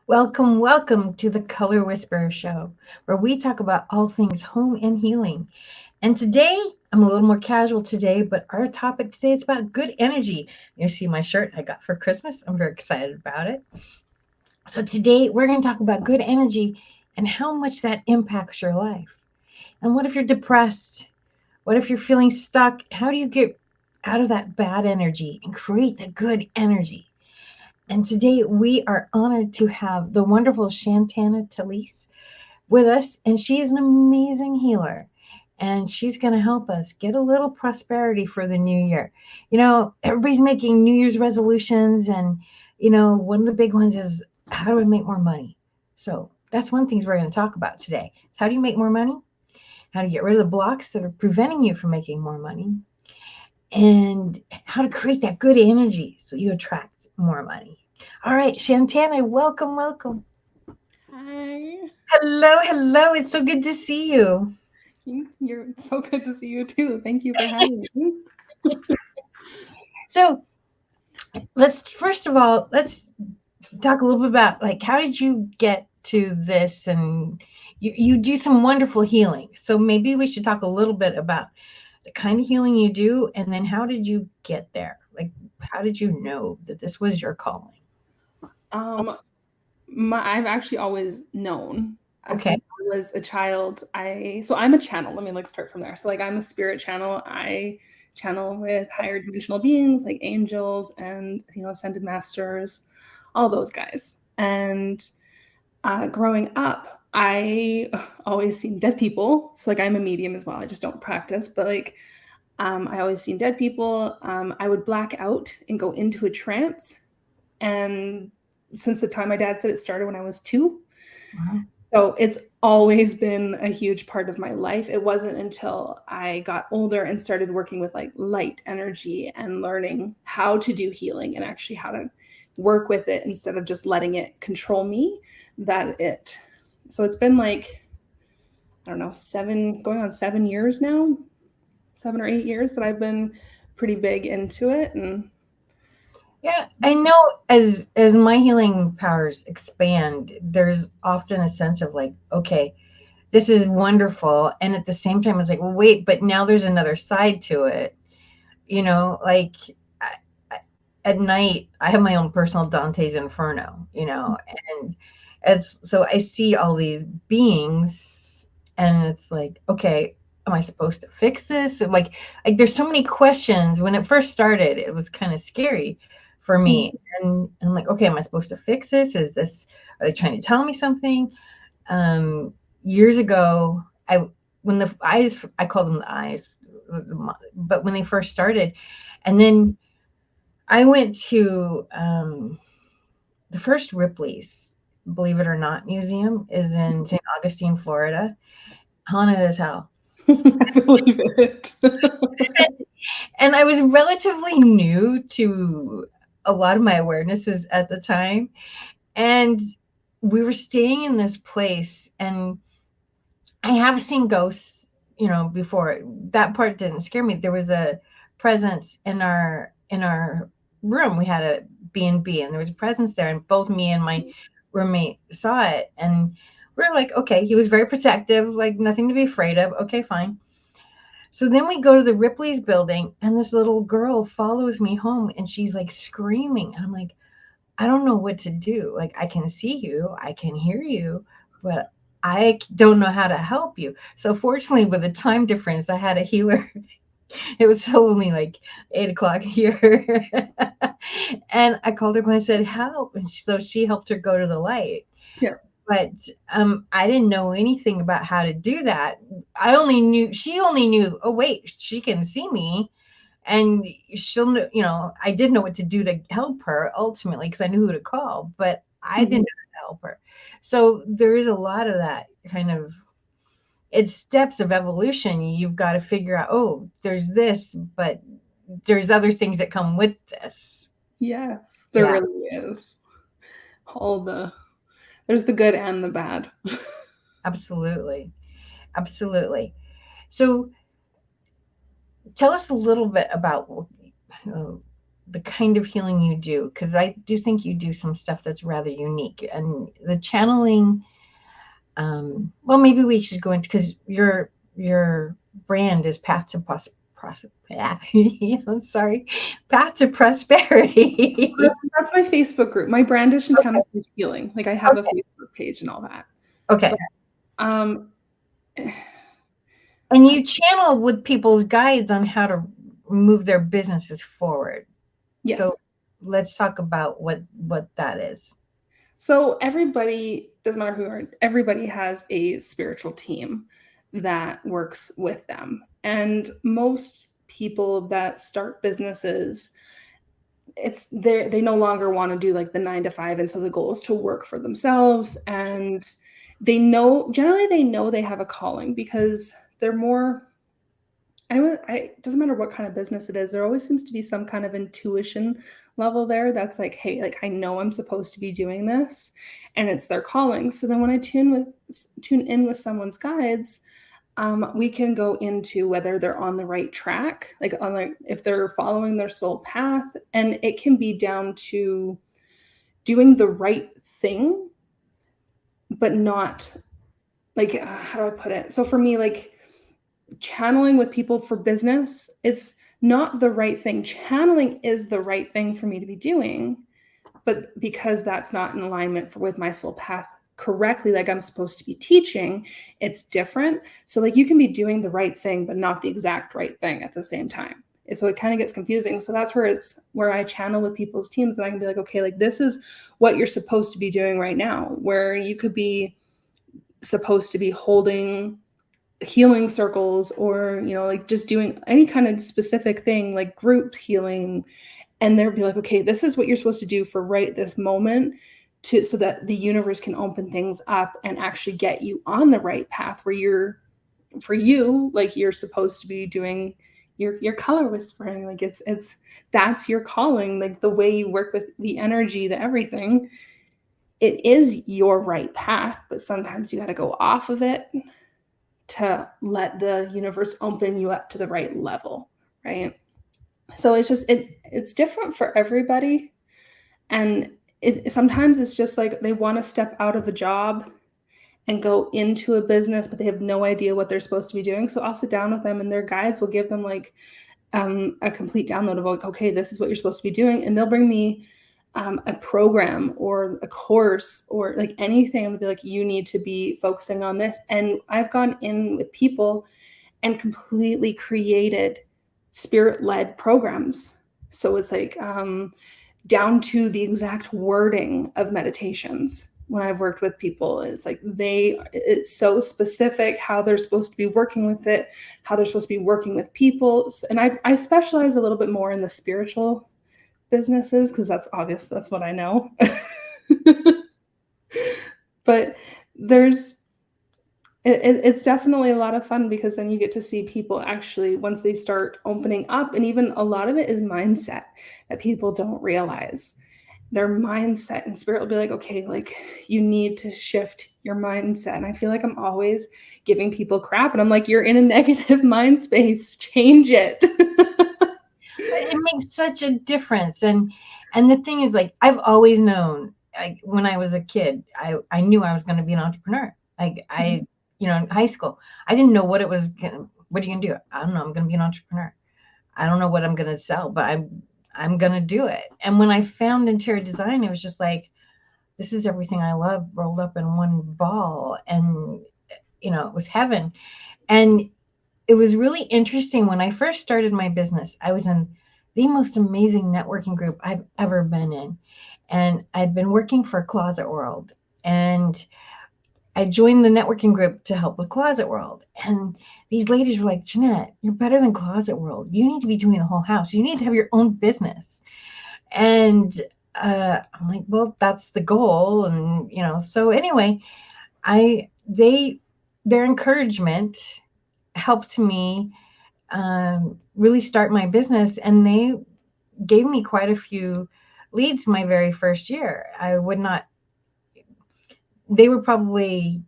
Welcome, welcome to the Color Whisperer Show, where we talk about all things home and healing. And today, I'm a little more casual today, but our topic today is about good energy. You see my shirt I got for Christmas. I'm very excited about it. So today, we're going to talk about good energy and how much that impacts your life. And what if you're depressed? What if you're feeling stuck? How do you get out of that bad energy and create the good energy? And today we are honored to have the wonderful Shantana Talise with us, and she is an amazing healer. And she's going to help us get a little prosperity for the new year. Everybody's making New Year's resolutions, and one of the big ones is how do I make more money? So that's one of the things we're going to talk about today. How do you make more money? How to get rid of the blocks that are preventing you from making more money, and how to create that good energy so you attract more money. All right, Shantana, welcome, welcome. Hi. Hello, hello. It's so good to see you. You're so good to see you too. Thank you for having me. So let's talk a little bit about like how did you get to this, and you do some wonderful healing. So maybe we should talk a little bit about the kind of healing you do, and then how did you get there? Like, how did you know that this was your calling? Um, I've actually always known Okay. since I was a child. I'm a channel. Let me start from there. So I'm a spirit channel. I channel with higher dimensional beings like angels and ascended masters, all those guys. And growing up, I always seen dead people. So I'm a medium as well. I just don't practice, but I always seen dead people. I would black out and go into a trance. And since the time my dad said it started when I was 2. Wow. So it's always been a huge part of my life. It wasn't until I got older and started working with light energy and learning how to do healing and actually how to work with it instead of just letting it control me that it. So it's been I don't know, going on 7 years now, 7 or 8 years that I've been pretty big into it. And Yeah, I know as my healing powers expand, there's often a sense of like, okay, this is wonderful. And at the same time, it's like, well, wait, but now there's another side to it. Like I, I, at night, I have my own personal Dante's Inferno, and it's so I see all these beings, and it's like, okay, am I supposed to fix this? Like there's so many questions. When it first started, it was kind of scary for me. And I'm like, okay, am I supposed to fix this? Are they trying to tell me something? um, Years ago, when the eyes, I call them the eyes, but when they first started, and then I went to the first Ripley's, believe it or not, museum is in St. Augustine, Florida, haunted as hell. I believe it. And I was relatively new to a lot of my awarenesses at the time, and we were staying in this place, and I have seen ghosts, before. That part didn't scare me. There was a presence in our room. We had a B&B, and there was a presence there, and both me and my roommate saw it, and we're like, okay, he was very protective, like nothing to be afraid of. Okay, fine. So then we go to the Ripley's building, and this little girl follows me home, and she's like screaming. I'm like, I don't know what to do. Like, I can see you, I can hear you, but don't know how to help you. So fortunately, with the time difference, I had a healer. It was still only like 8 o'clock here. And I called her and I said, help. And so she helped her go to the light. Yeah. But I didn't know anything about how to do that. She only knew, oh, wait, she can see me, and she'll know, I did know what to do to help her ultimately because I knew who to call, but I didn't Mhm. know how to help her. So there is a lot of that kind of, it's steps of evolution. You've got to figure out, oh, there's this, but there's other things that come with this. Yes, there Yeah, really is. All the There's the good and the bad. absolutely. Absolutely. So tell us a little bit about uh, the kind of healing you do, because I do think you do some stuff that's rather unique. And the channeling, well, maybe we should go into, because your brand is Path to sorry, Path to Prosperity. That's my Facebook group. My brand is Shantana Peace Healing. Like I have a Okay. Facebook page and all that. Okay. But, and you channel with people's guides on how to move their businesses forward. yes. So let's talk about what that is. So everybody, doesn't matter who you are, everybody has a spiritual team that works with them. And most people that start businesses, they no longer want to do like the 9 to 5. And so the goal is to work for themselves. And generally they know they have a calling because they're more, it doesn't matter what kind of business it is. There always seems to be some kind of intuition level there that's like, hey, like I know I'm supposed to be doing this, and it's their calling. So then when I tune in with someone's guides, we can go into whether they're on the right track, like if they're following their soul path, and it can be down to doing the right thing, but not like how do I put it? So for me, like channeling with people for business, it's not the right thing. Channeling is the right thing for me to be doing, but because that's not in alignment with my soul path correctly, like I'm supposed to be teaching, it's different. So like you can be doing the right thing, but not the exact right thing at the same time. And so it kind of gets confusing. So that's where I channel with people's teams, and I can be like, okay, like this is what you're supposed to be doing right now, where you could be supposed to be holding healing circles, or like just doing any kind of specific thing like group healing, and they'll be like, okay, this is what you're supposed to do for right this moment, so that the universe can open things up and actually get you on the right path where you're supposed to be doing your color whispering. Like it's that's your calling, like the way you work with the energy, the everything. It is your right path, but sometimes you got to go off of it to let the universe open you up to the right level, right? So it's just it's different for everybody, and sometimes it's just like they want to step out of a job and go into a business, but they have no idea what they're supposed to be doing. So I'll sit down with them, and their guides will give them like a complete download of like, okay, this is what you're supposed to be doing, and they'll bring me a program or a course or like anything, and they'll be like, you need to be focusing on this. And I've gone in with people and completely created spirit-led programs. So it's like down to the exact wording of meditations. When I've worked with people, it's like it's so specific how they're supposed to be working with it, how they're supposed to be working with people. And I specialize a little bit more in the spiritual businesses because that's obvious, that's what I know. But it's definitely a lot of fun, because then you get to see people actually, once they start opening up, and even a lot of it is mindset that people don't realize. Their mindset, and spirit will be like, okay, like you need to shift your mindset. And I feel like I'm always giving people crap, and I'm like, you're in a negative mind space, change it. It makes such a difference. And the thing is, like, I've always known, like when I was a kid, I knew I was going to be an entrepreneur. Like in high school, I didn't know what it was. What are you going to do? I don't know. I'm going to be an entrepreneur. I don't know what I'm going to sell, but I'm going to do it. And when I found interior design, it was just like, this is everything I love rolled up in one ball. And, it was heaven. And it was really interesting. When I first started my business, I was in the most amazing networking group I've ever been in. And I'd been working for Closet World, and I joined the networking group to help with Closet World. And these ladies were like, Jeanette, you're better than Closet World. You need to be doing the whole house. You need to have your own business. And I'm like, well, that's the goal. And, so anyway, their encouragement helped me really start my business. And they gave me quite a few leads my very first year. They were probably,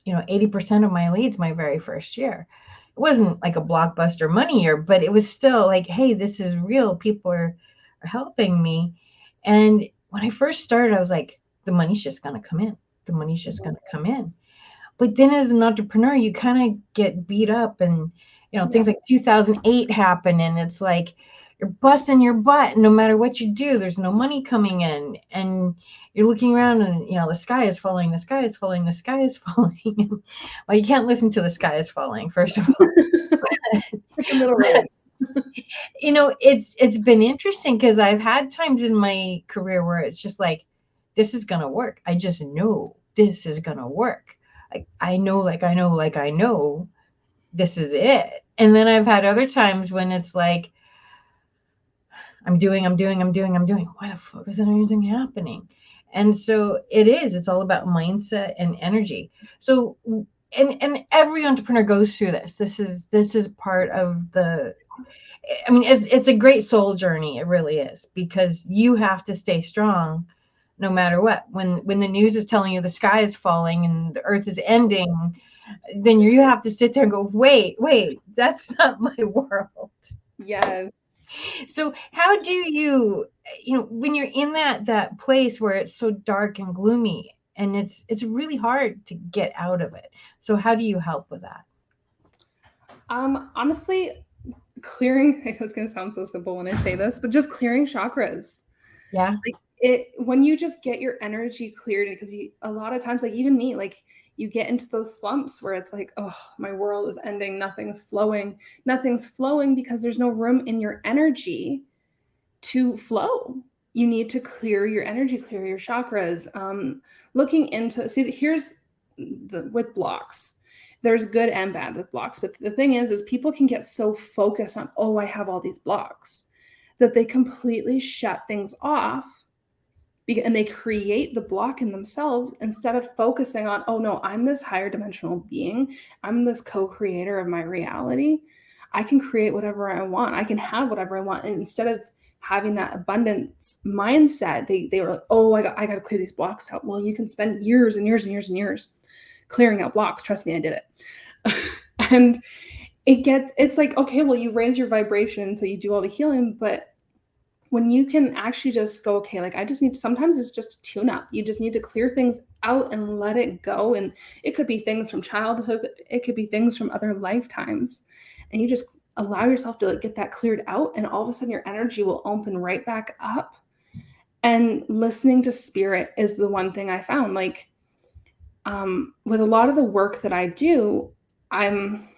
80% of my leads my very first year. It wasn't like a blockbuster money year, but it was still like, hey, this is real. People are are helping me. And when I first started, I was like, the money's just going to come in. The money's just going to come in. But then as an entrepreneur, you kind of get beat up, and things like 2008 happen, and it's like you're busting your butt. No matter what you do, there's no money coming in, and you're looking around, and the sky is falling, the sky is falling, the sky is falling. Well, you can't listen to the sky is falling, first of all. Like a little right. It's been interesting because I've had times in my career where it's just like, this is gonna work. I just know this is gonna work. Like I know this is it. And then I've had other times when it's like, I'm doing. Why the fuck is anything happening? And so it's all about mindset and energy. So and every entrepreneur goes through this. This is part of the, I mean, it's a great soul journey. It really is, because you have to stay strong no matter what. When the news is telling you the sky is falling and the earth is ending, then you have to sit there and go, wait, that's not my world. Yes. So how do you, when you're in that place where it's so dark and gloomy, and it's really hard to get out of it. So how do you help with that? Honestly, clearing, I know it's going to sound so simple when I say this, but just clearing chakras. Yeah. Like when you just get your energy cleared, because a lot of times, like even me, like you get into those slumps where it's like, oh, my world is ending. Nothing's flowing because there's no room in your energy to flow. You need to clear your energy, clear your chakras. Looking into, here's with blocks. There's good and bad with blocks. But the thing is people can get so focused on, oh, I have all these blocks, that they completely shut things off, and they create the block in themselves instead of focusing on, oh no, I'm this higher dimensional being. I'm this co-creator of my reality. I can create whatever I want. I can have whatever I want. And instead of having that abundance mindset, they were like, oh, I got to clear these blocks out. Well, you can spend years and years and years and years clearing out blocks. Trust me, I did it. And it's like, okay, well, you raise your vibration, so you do all the healing, but when you can actually just go, okay, like sometimes it's just a tune up. You just need to clear things out and let it go. And it could be things from childhood. It could be things from other lifetimes. And you just allow yourself to get that cleared out. And all of a sudden your energy will open right back up. And listening to spirit is the one thing I found. Like with a lot of the work that I do, I'm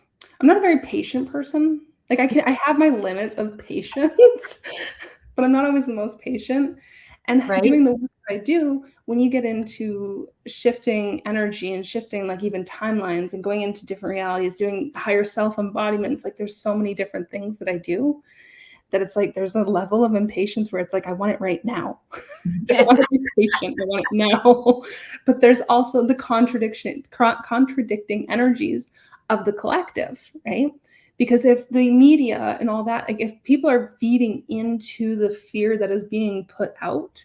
not a very patient person. Like I have my limits of patience. But I'm not always the most patient. And doing the work I do, when you get into shifting energy and shifting like even timelines and going into different realities, doing higher self embodiments, like there's so many different things that I do, that it's like there's a level of impatience where it's like, I want it right now. I want to be patient. I want it now. But there's also the contradicting energies of the collective, right? Because if the media and all that, like if people are feeding into the fear that is being put out,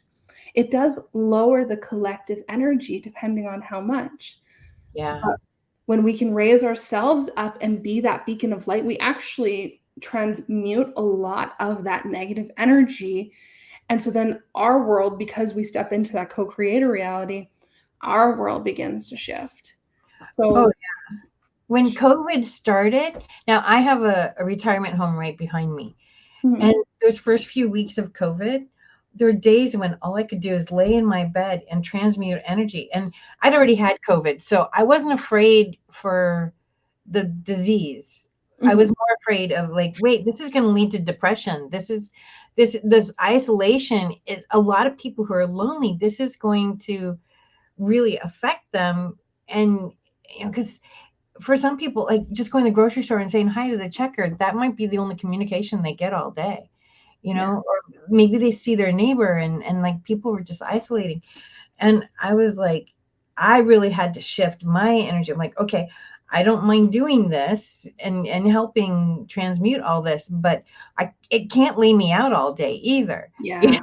it does lower the collective energy depending on how much. Yeah. But when we can raise ourselves up and be that beacon of light, we actually transmute a lot of that negative energy. And so then our world, because we step into that co-creator reality, our world begins to shift. So when COVID started, now I have a retirement home right behind me. Mm-hmm. And those first few weeks of COVID, there were days when all I could do is lay in my bed and transmute energy. And I'd already had COVID, so I wasn't afraid for the disease. Mm-hmm. I was more afraid of like, wait, this is going to lead to depression. This isolation. A lot of people who are lonely, this is going to really affect them. And, because for some people, like just going to the grocery store and saying hi to the checker, that might be the only communication they get all day, or maybe they see their neighbor and like people were just isolating. And I was like, I really had to shift my energy. I'm like, okay, I don't mind doing this and helping transmute all this, but it can't lay me out all day either. Yeah.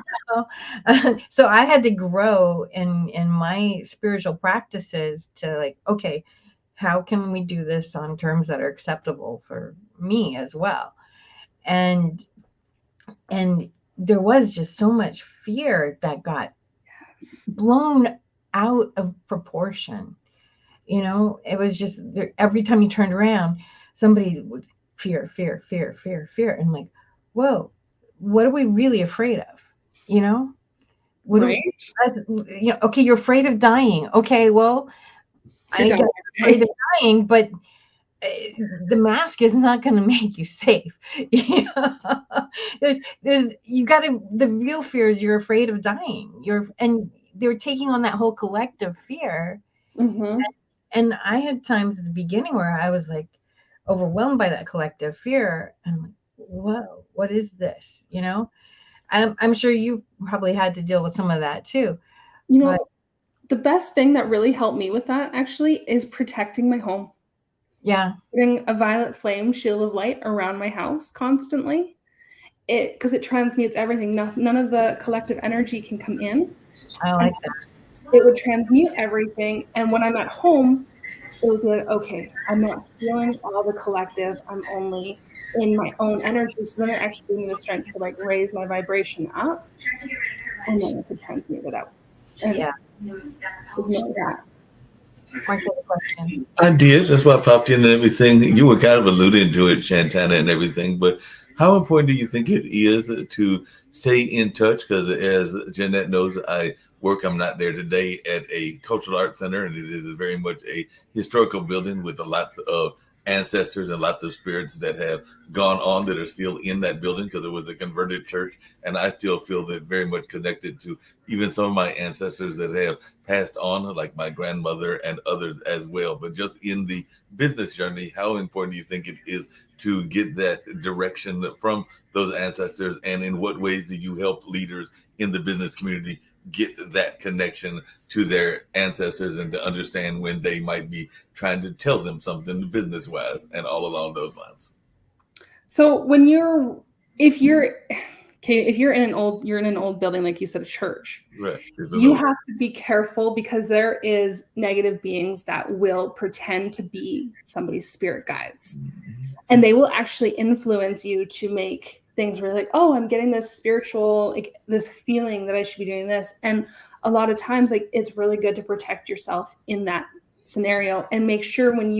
So I had to grow in my spiritual practices to like, okay, how can we do this on terms that are acceptable for me as well? And there was just so much fear that got blown out of proportion. It was just every time you turned around, somebody would fear, fear, fear, fear, fear. And like, whoa, what are we really afraid of? You know, what do Right? okay, you're afraid of dying. Okay, well, You're I dying. guess I'm afraid of dying, but the mask is not going to make you safe. There's you got to, the real fear is you're afraid of dying. And they're taking on that whole collective fear. Mm-hmm. And I had times at the beginning where I was like overwhelmed by that collective fear. And I'm like, whoa, what is this? I'm sure you probably had to deal with some of that too. You But know, the best thing that really helped me with that actually is protecting my home. yeah, Putting a violet flame shield of light around my house constantly. Because it transmutes everything. None of the collective energy can come in. I And like that. it would transmute everything. And when I'm at home, it would be like, okay, I'm not feeling all the collective. I'm only in my own energy. So then it actually gave me the strength to like raise my vibration up, and then I could transmute it out. And Yeah. ignore that. Mark, you have a question. I did. That's why I popped in and everything. You were kind of alluding to it, Shantana, and everything. But how important do you think it is to stay in touch? Because as Jeanette knows, I'm not there today at a cultural arts center, and it is very much a historical building with lots of ancestors and lots of spirits that have gone on that are still in that building because it was a converted church. And I still feel that very much connected to even some of my ancestors that have passed on, like my grandmother and others as well. But just in the business journey, how important do you think it is to get that direction from those ancestors? And in what ways do you help leaders in the business community get that connection to their ancestors and to understand when they might be trying to tell them something business wise and all along those lines? So if you're in an old building, like you said, a church, right, you have to be careful because there is negative beings that will pretend to be somebody's spirit guides. And they will actually influence you to make things where like, oh, I'm getting this spiritual, like this feeling that I should be doing this. And a lot of times, like, it's really good to protect yourself in that scenario and make sure when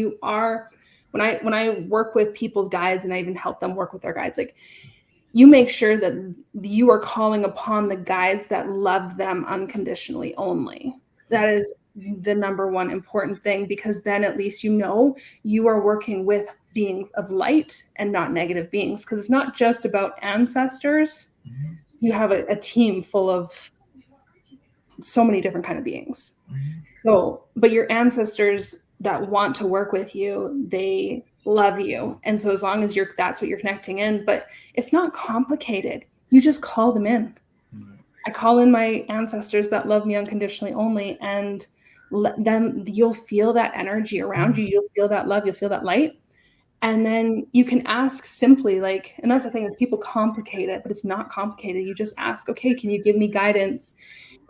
I work with people's guides, and I even help them work with their guides, like, you make sure that you are calling upon the guides that love them unconditionally only. That is the number one important thing, because then at least you are working with beings of light and not negative beings, because it's not just about ancestors. You have a team full of so many different kind of beings. So, but your ancestors that want to work with you, they love you. And so as long as that's what you're connecting in, but it's not complicated. You just call them in. I call in my ancestors that love me unconditionally only, and you'll feel that energy around you. You'll feel that love, you'll feel that light. And then you can ask simply, like, and that's the thing, is people complicate it, but it's not complicated. You just ask, okay, can you give me guidance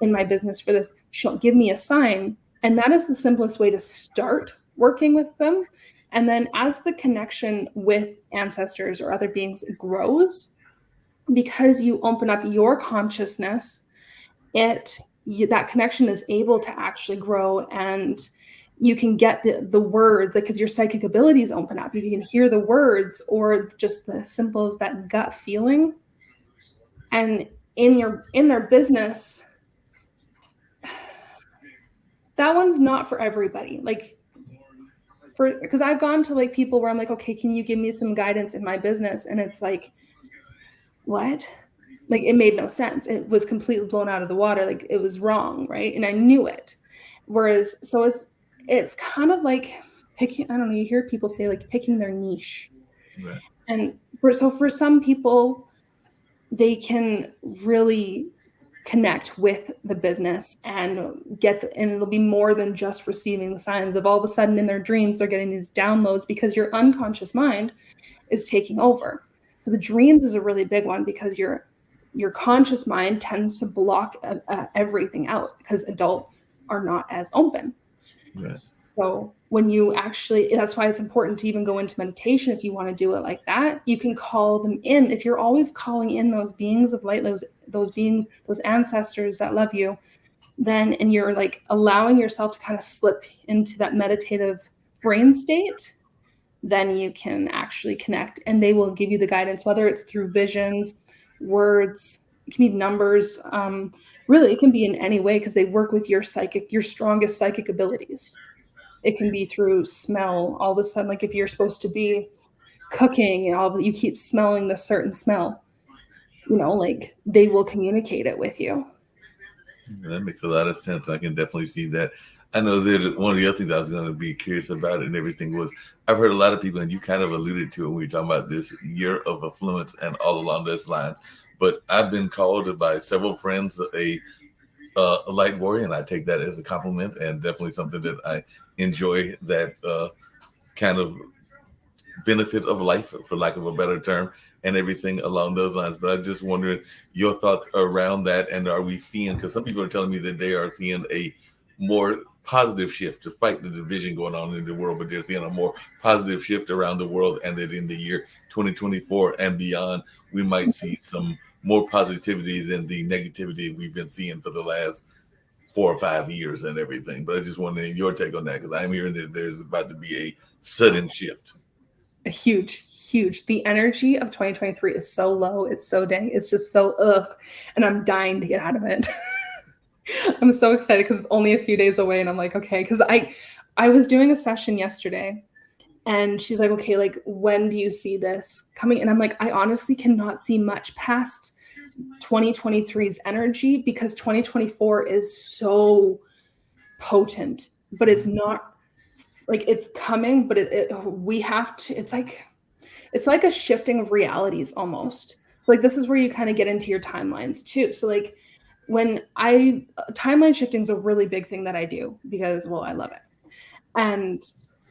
in my business for this? She'll give me a sign. And that is the simplest way to start working with them. And then as the connection with ancestors or other beings grows, because you open up your consciousness, that connection is able to actually grow, and you can get the words, like, because your psychic abilities open up. You can hear the words, or just the simple as that gut feeling. And in their business, that one's not for everybody. Like, because I've gone to like people where I'm like, okay, can you give me some guidance in my business? And it's like, what? Like, it made no sense. It was completely blown out of the water. Like, it was wrong, right? And I knew it. Whereas, so it's kind of like picking, I don't know, you hear people say like picking their niche. Right. And for some people, they can really connect with the business and and it'll be more than just receiving the signs of all of a sudden in their dreams, they're getting these downloads because your unconscious mind is taking over. So the dreams is a really big one, because your conscious mind tends to block everything out because adults are not as open. Right. So when you actually, that's why it's important to even go into meditation. If you want to do it like that, you can call them in. If you're always calling in those beings of light, those beings, those ancestors that love you, then, and you're like allowing yourself to kind of slip into that meditative brain state, then you can actually connect, and they will give you the guidance, whether it's through visions, words, it can be numbers. Really, it can be in any way, because they work with your strongest psychic abilities. It can be through smell. All of a sudden, like if you're supposed to be cooking and all of you keep smelling the certain smell, like they will communicate it with you. That makes a lot of sense. I can definitely see that. I know that one of the other things I was going to be curious about and everything was, I've heard a lot of people, and you kind of alluded to it when we were talking about this year of affluence and all along those lines, but I've been called by several friends a light warrior, and I take that as a compliment, and definitely something that I enjoy, that kind of benefit of life, for lack of a better term, and everything along those lines. But I'm just wondering your thoughts around that, and are we seeing, because some people are telling me that they are seeing a more positive shift to fight the division going on in the world, but they're seeing a more positive shift around the world, and that in the year 2024 and beyond, we might see some more positivity than the negativity we've been seeing for the last 4 or 5 years and everything. But I just wanted your take on that, because I'm hearing that there's about to be a sudden shift. A huge. The energy of 2023 is so low. It's so dang. It's just so ugh. And I'm dying to get out of it. I'm so excited because it's only a few days away. And I'm like, okay, because I was doing a session yesterday, and she's like, okay, like when do you see this coming? And I'm like, I honestly cannot see much past 2023's energy, because 2024 is so potent, but it's not like it's coming, but we have to, it's like a shifting of realities almost. So like, this is where you kind of get into your timelines too. So like timeline shifting is a really big thing that I do, because, well, I love it. And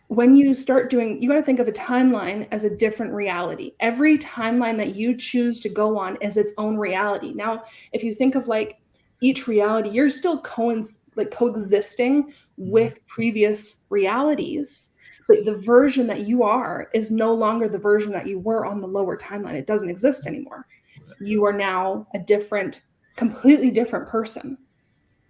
when you start doing, you got to think of a timeline as a different reality. Every timeline that you choose to go on is its own reality. Now, if you think of like each reality, you're still coexisting with previous realities, but the version that you are is no longer the version that you were on the lower timeline. It doesn't exist anymore. You are now a completely different person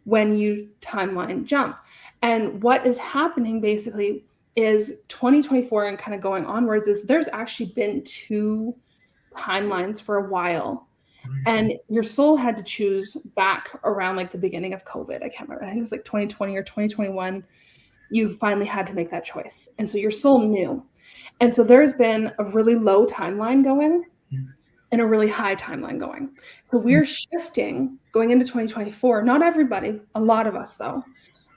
when you timeline jump. And what is happening basically is 2024 and kind of going onwards is there's actually been 2 timelines for a while. And your soul had to choose back around like the beginning of COVID. I can't remember. I think it was like 2020 or 2021. You finally had to make that choice. And so your soul knew. And so there's been a really low timeline going and a really high timeline going. So we're shifting going into 2024. Not everybody, a lot of us though,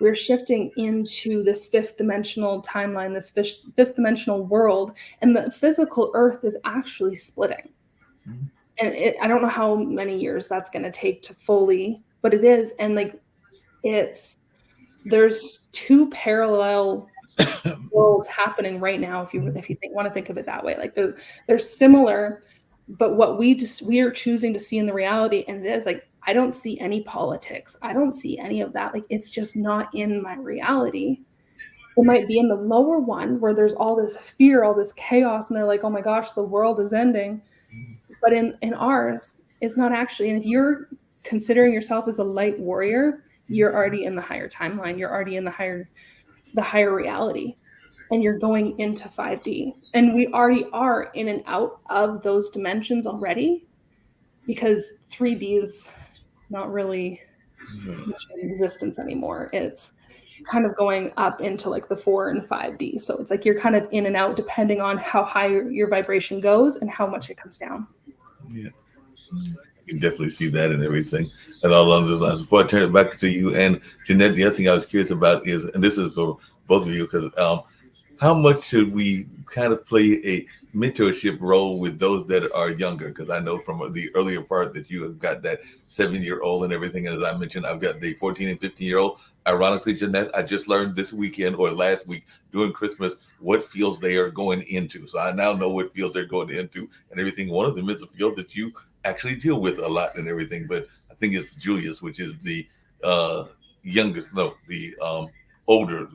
we're shifting into this 5th dimensional timeline, this 5th dimensional world, and the physical earth is actually splitting. And I don't know how many years that's going to take to fully, but it is. And like, there's 2 parallel worlds happening right now. If you want to think of it that way, like they're similar, but what we are choosing to see in the reality. And it is like, I don't see any politics. I don't see any of that. Like, it's just not in my reality. It might be in the lower one where there's all this fear, all this chaos, and they're like, oh my gosh, the world is ending. But in ours, it's not actually. And if you're considering yourself as a light warrior, you're already in the higher timeline. You're already in the higher reality, and you're going into 5D. And we already are in and out of those dimensions already, because 3D is not really in existence anymore. It's kind of going up into like the 4 and 5D. So it's like you're kind of in and out depending on how high your vibration goes and how much it comes down. Yeah, you can definitely see that and everything. And all along those lines, before I turn it back to you and Jeanette, the other thing I was curious about is, and this is for both of you, because how much should we kind of play a mentorship role with those that are younger? Because I know from the earlier part that you have got that 7-year-old and everything. And as I mentioned, I've got the 14 and 15-year-old. Ironically, Jeanette, I just learned this weekend or last week during Christmas what fields they are going into. So I now know what field they're going into and everything. One of them is a field that you actually deal with a lot and everything. But I think it's Julius, which is the older,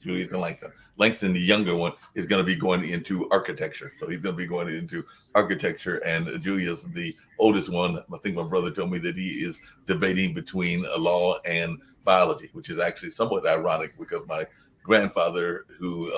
Julius and Langston. Langston, the younger one, is going to be going into architecture. So he's going to be going into architecture. And Julius, the oldest one, I think my brother told me that he is debating between law and biology, which is actually somewhat ironic because my grandfather, who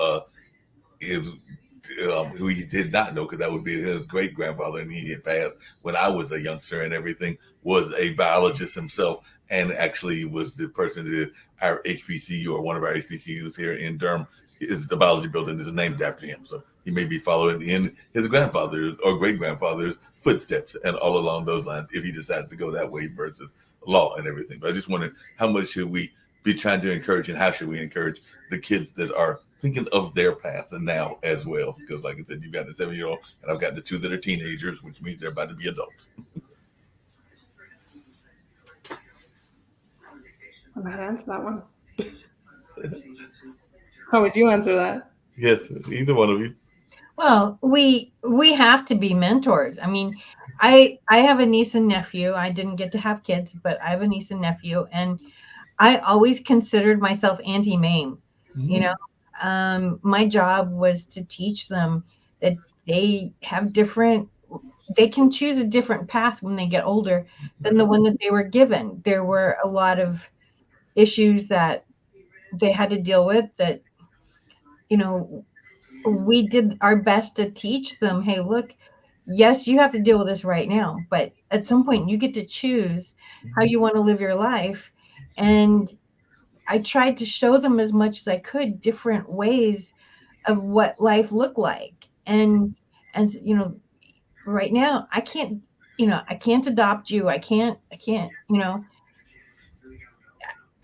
he did not know, because that would be his great grandfather, and he had passed when I was a youngster and everything, was a biologist himself, and actually was the person that our HBCU, or one of our HBCUs here in Durham, is the biology building is named after him. So he may be following in his grandfather's or great grandfather's footsteps, and all along those lines, if he decides to go that way versus law and everything. But I just wondered, how much should we be trying to encourage, and how should we encourage the kids that are thinking of their path and now as well? Because like I said, you've got the 7-year-old, and I've got the 2 that are teenagers, which means they're about to be adults. I'm going to answer that one. How would you answer that? Yes, either one of you. Well, we have to be mentors. I mean, I have a niece and nephew. I didn't get to have kids, but I have a niece and nephew, and I always considered myself Auntie Mame. Mm-hmm. You know, my job was to teach them that they can choose a different path when they get older than the one that they were given. There were a lot of issues that they had to deal with that, you know, we did our best to teach them, hey, look, yes, you have to deal with this right now, but at some point you get to choose how you want to live your life. And I tried to show them as much as I could different ways of what life looked like. And you know, right now I can't adopt you. I can't, you know,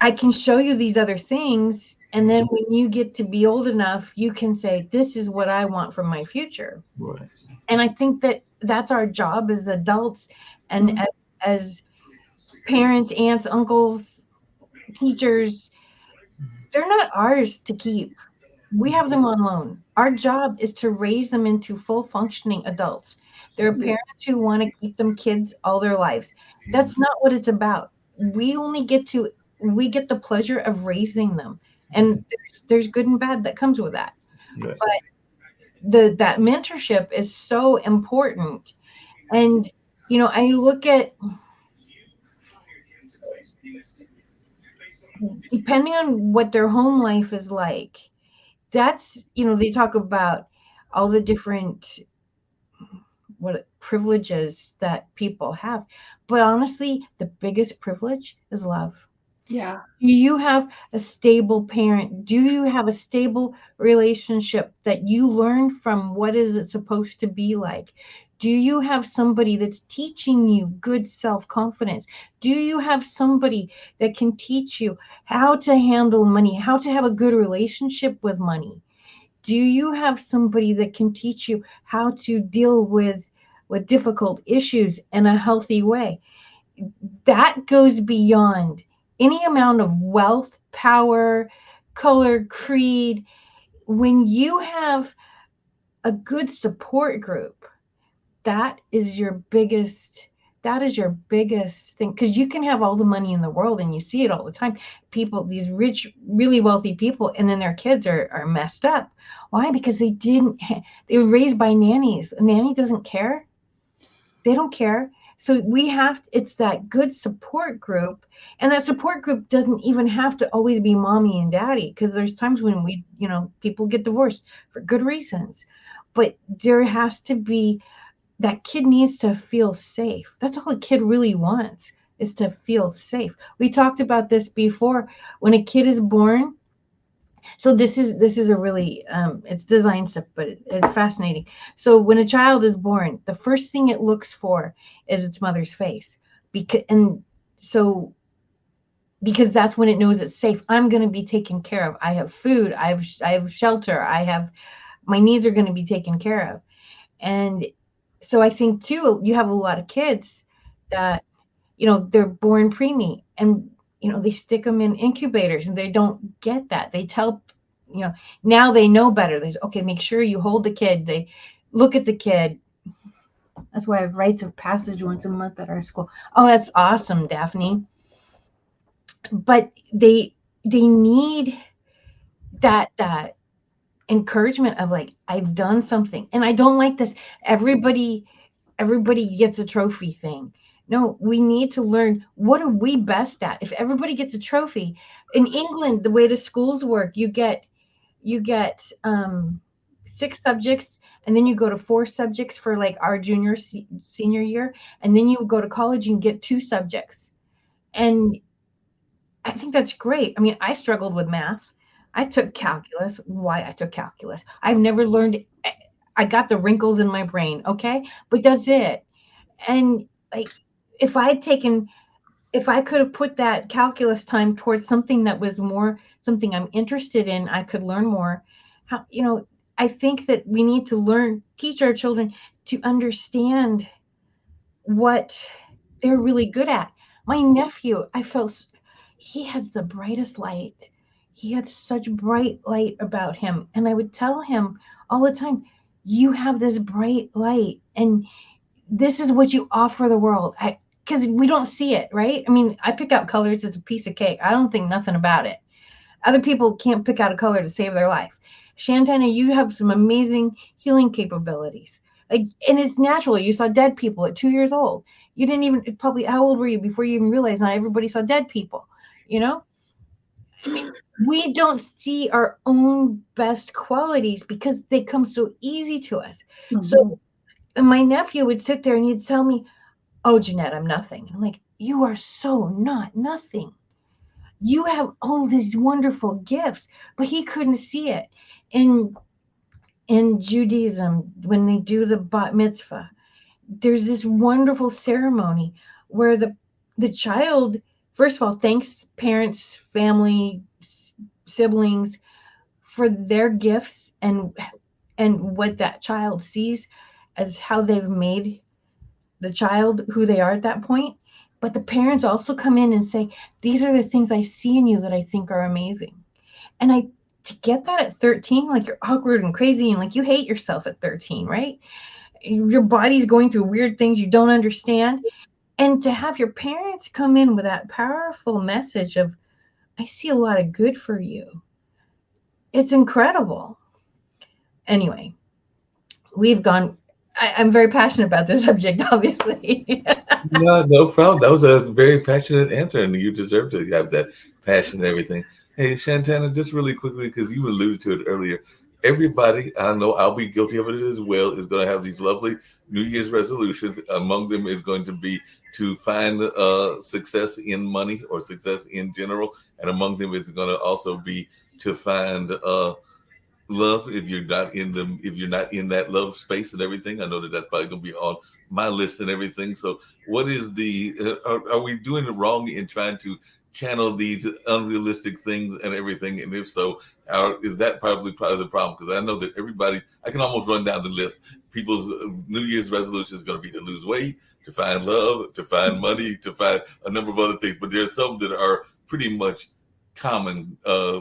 I can show you these other things. And then when you get to be old enough, you can say, this is what I want from my future. Right. And I think that that's our job as adults and as parents, aunts, uncles, teachers. They're not ours to keep. We have them on loan. Our job is to raise them into full functioning adults. There are parents who want to keep them kids all their lives. That's not what it's about. We get the pleasure of raising them. And there's good and bad that comes with that. Right. But that mentorship is so important. And, you know, I look at, depending on what their home life is like, that's, you know, they talk about all the different privileges that people have. But honestly, the biggest privilege is love. Yeah. Do you have a stable parent? Do you have a stable relationship that you learn from? What is it supposed to be like? Do you have somebody that's teaching you good self-confidence? Do you have somebody that can teach you how to handle money, how to have a good relationship with money? Do you have somebody that can teach you how to deal with difficult issues in a healthy way? That goes beyond any amount of wealth, power, color, creed. When you have a good support group, that is your biggest thing, because you can have all the money in the world, and you see it all the time. People, these rich, really wealthy people, and then their kids are messed up. Why? Because they were raised by nannies. A nanny doesn't care. They don't care. So it's that good support group, and that support group doesn't even have to always be mommy and daddy, because there's times when people get divorced for good reasons, but there has to be, that kid needs to feel safe. That's all a kid really wants, is to feel safe. We talked about this before. When a kid is born, so this is a really, it's design stuff, but it's fascinating. So when a child is born, the first thing it looks for is its mother's face, because that's when it knows it's safe. I'm going to be taken care of. I have food. I have shelter. My needs are going to be taken care of. And so I think too, you have a lot of kids that, you know, they're born preemie, and you know, they stick them in incubators, and they don't get that. They tell, you know, now they know better. They say, okay, make sure you hold the kid. They look at the kid. That's why I have rites of passage once a month at our school. Oh, that's awesome, Daphne. But they need that encouragement of like, I've done something. And I don't like this everybody gets a trophy thing. No, we need to learn, what are we best at? If everybody gets a trophy, in England, the way the schools work, you get 6 subjects, and then you go to 4 subjects for like our senior year, and then you go to college and get 2 subjects. And I think that's great. I mean, I struggled with math. I took calculus. Why I took calculus? I've never learned. I got the wrinkles in my brain, okay? But that's it. And like, if I could have put that calculus time towards something that was more something I'm interested in, I could learn more. I think that we need to teach our children to understand what they're really good at. My nephew, he has the brightest light. He had such bright light about him. And I would tell him all the time, you have this bright light, and this is what you offer the world. Because we don't see it, right? I mean, I pick out colors. It's a piece of cake. I don't think nothing about it. Other people can't pick out a color to save their life. Shantana, you have some amazing healing capabilities. And it's natural. You saw dead people at 2 years old. You didn't even, probably, how old were you before you even realized not everybody saw dead people? I mean, we don't see our own best qualities because they come so easy to us. Mm-hmm. So my nephew would sit there and he'd tell me, oh, Jeanette, I'm nothing. I'm like, you are so not nothing. You have all these wonderful gifts, but he couldn't see it. In Judaism, when they do the bat mitzvah, there's this wonderful ceremony where the child, first of all, thanks parents, family, siblings for their gifts and what that child sees as how they've made the child who they are at that point. But the parents also come in and say, these are the things I see in you that I think are amazing. And to get that at 13, like you're awkward and crazy and like you hate yourself at 13, right? Your body's going through weird things you don't understand. And to have your parents come in with that powerful message of, I see a lot of good for you. It's incredible. Anyway, I'm very passionate about this subject, obviously. No problem. That was a very passionate answer, and you deserve to have that passion and everything. Hey, Shantana, just really quickly, because you alluded to it earlier, everybody, I know I'll be guilty of it as well, is going to have these lovely New Year's resolutions. Among them is going to be to find success in money or success in general, and among them is going to also be to find love if you're not in that love space and everything. I know that's probably going to be on my list and everything. So what is are we doing it wrong in trying to channel these unrealistic things and everything? And if so, is that probably part of the problem? Because I know that everybody, I can almost run down the list. People's New Year's resolution is going to be to lose weight, to find love, to find money, to find a number of other things. But there are some that are pretty much common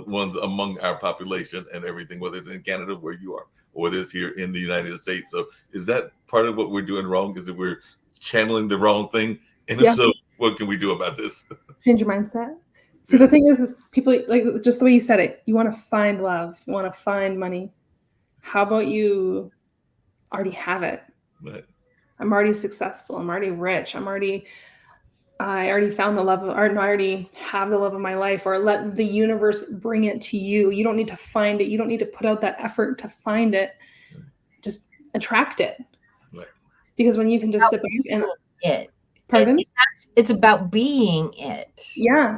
ones among our population and everything, whether it's in Canada where you are, or whether it's here in the United States. So is that part of what we're doing wrong? Is that we're channeling the wrong thing? And if so, what can we do about this? Change your mindset. So the thing is people, like just the way you said it, you want to find love, you want to find money. How about you already have it? Right. I'm already successful. I'm already rich. I already found the love of, or no, I already have the love of my life, or let the universe bring it to you. You don't need to find it. You don't need to put out that effort to find it. Right. Just attract it. Right. Because when you can just sit back and it. Pardon? It's about being it. Yeah.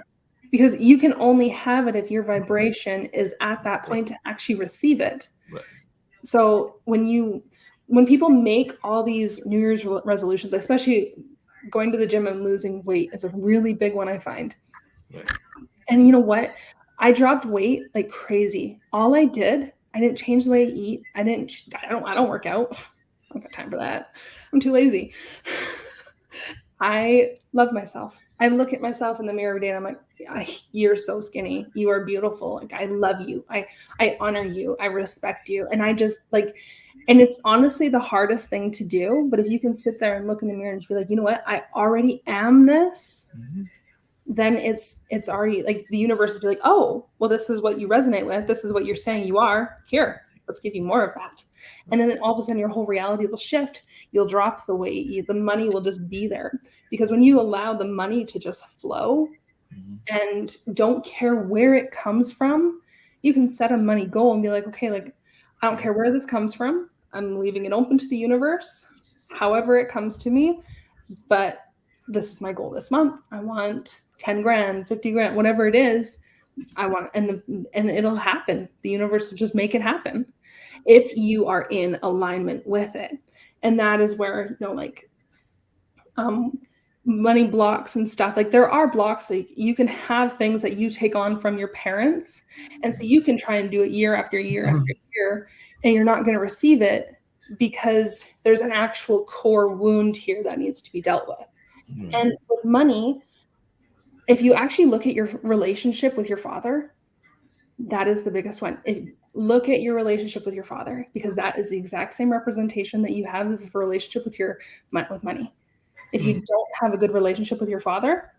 Because you can only have it if your vibration is at that point to actually receive it. Right. So when people make all these New Year's resolutions, especially going to the gym and losing weight is a really big one, I find. Right. And you know what? I dropped weight like crazy. All I did, I didn't change the way I eat. I don't work out. I don't got time for that. I'm too lazy. I love myself. I look at myself in the mirror every day and I'm like, you're so skinny. You are beautiful. Like, I love you. I honor you. I respect you. And I just like, and it's honestly the hardest thing to do. But if you can sit there and look in the mirror and just be like, you know what? I already am this. Mm-hmm. then it's already like the universe will be like, oh, well, this is what you resonate with. This is what you're saying you are. Here, let's give you more of that. And then all of a sudden your whole reality will shift. You'll drop the weight. The money will just be there. Because when you allow the money to just flow and don't care where it comes from, you can set a money goal and be like, okay, like, I don't care where this comes from. I'm leaving it open to the universe, however it comes to me. But this is my goal this month. I want 10 grand, 50 grand, whatever it is. I want, and it'll happen. The universe will just make it happen if you are in alignment with it. And that is where, you know, like, money blocks and stuff, like there are blocks, like you can have things that you take on from your parents, and so you can try and do it year after year after year, and you're not going to receive it because there's an actual core wound here that needs to be dealt with. And with money, if you actually look at your relationship with your father, that is the biggest one. Look at your relationship with your father, because that is the exact same representation that you have of a relationship with money. If you don't have a good relationship with your father,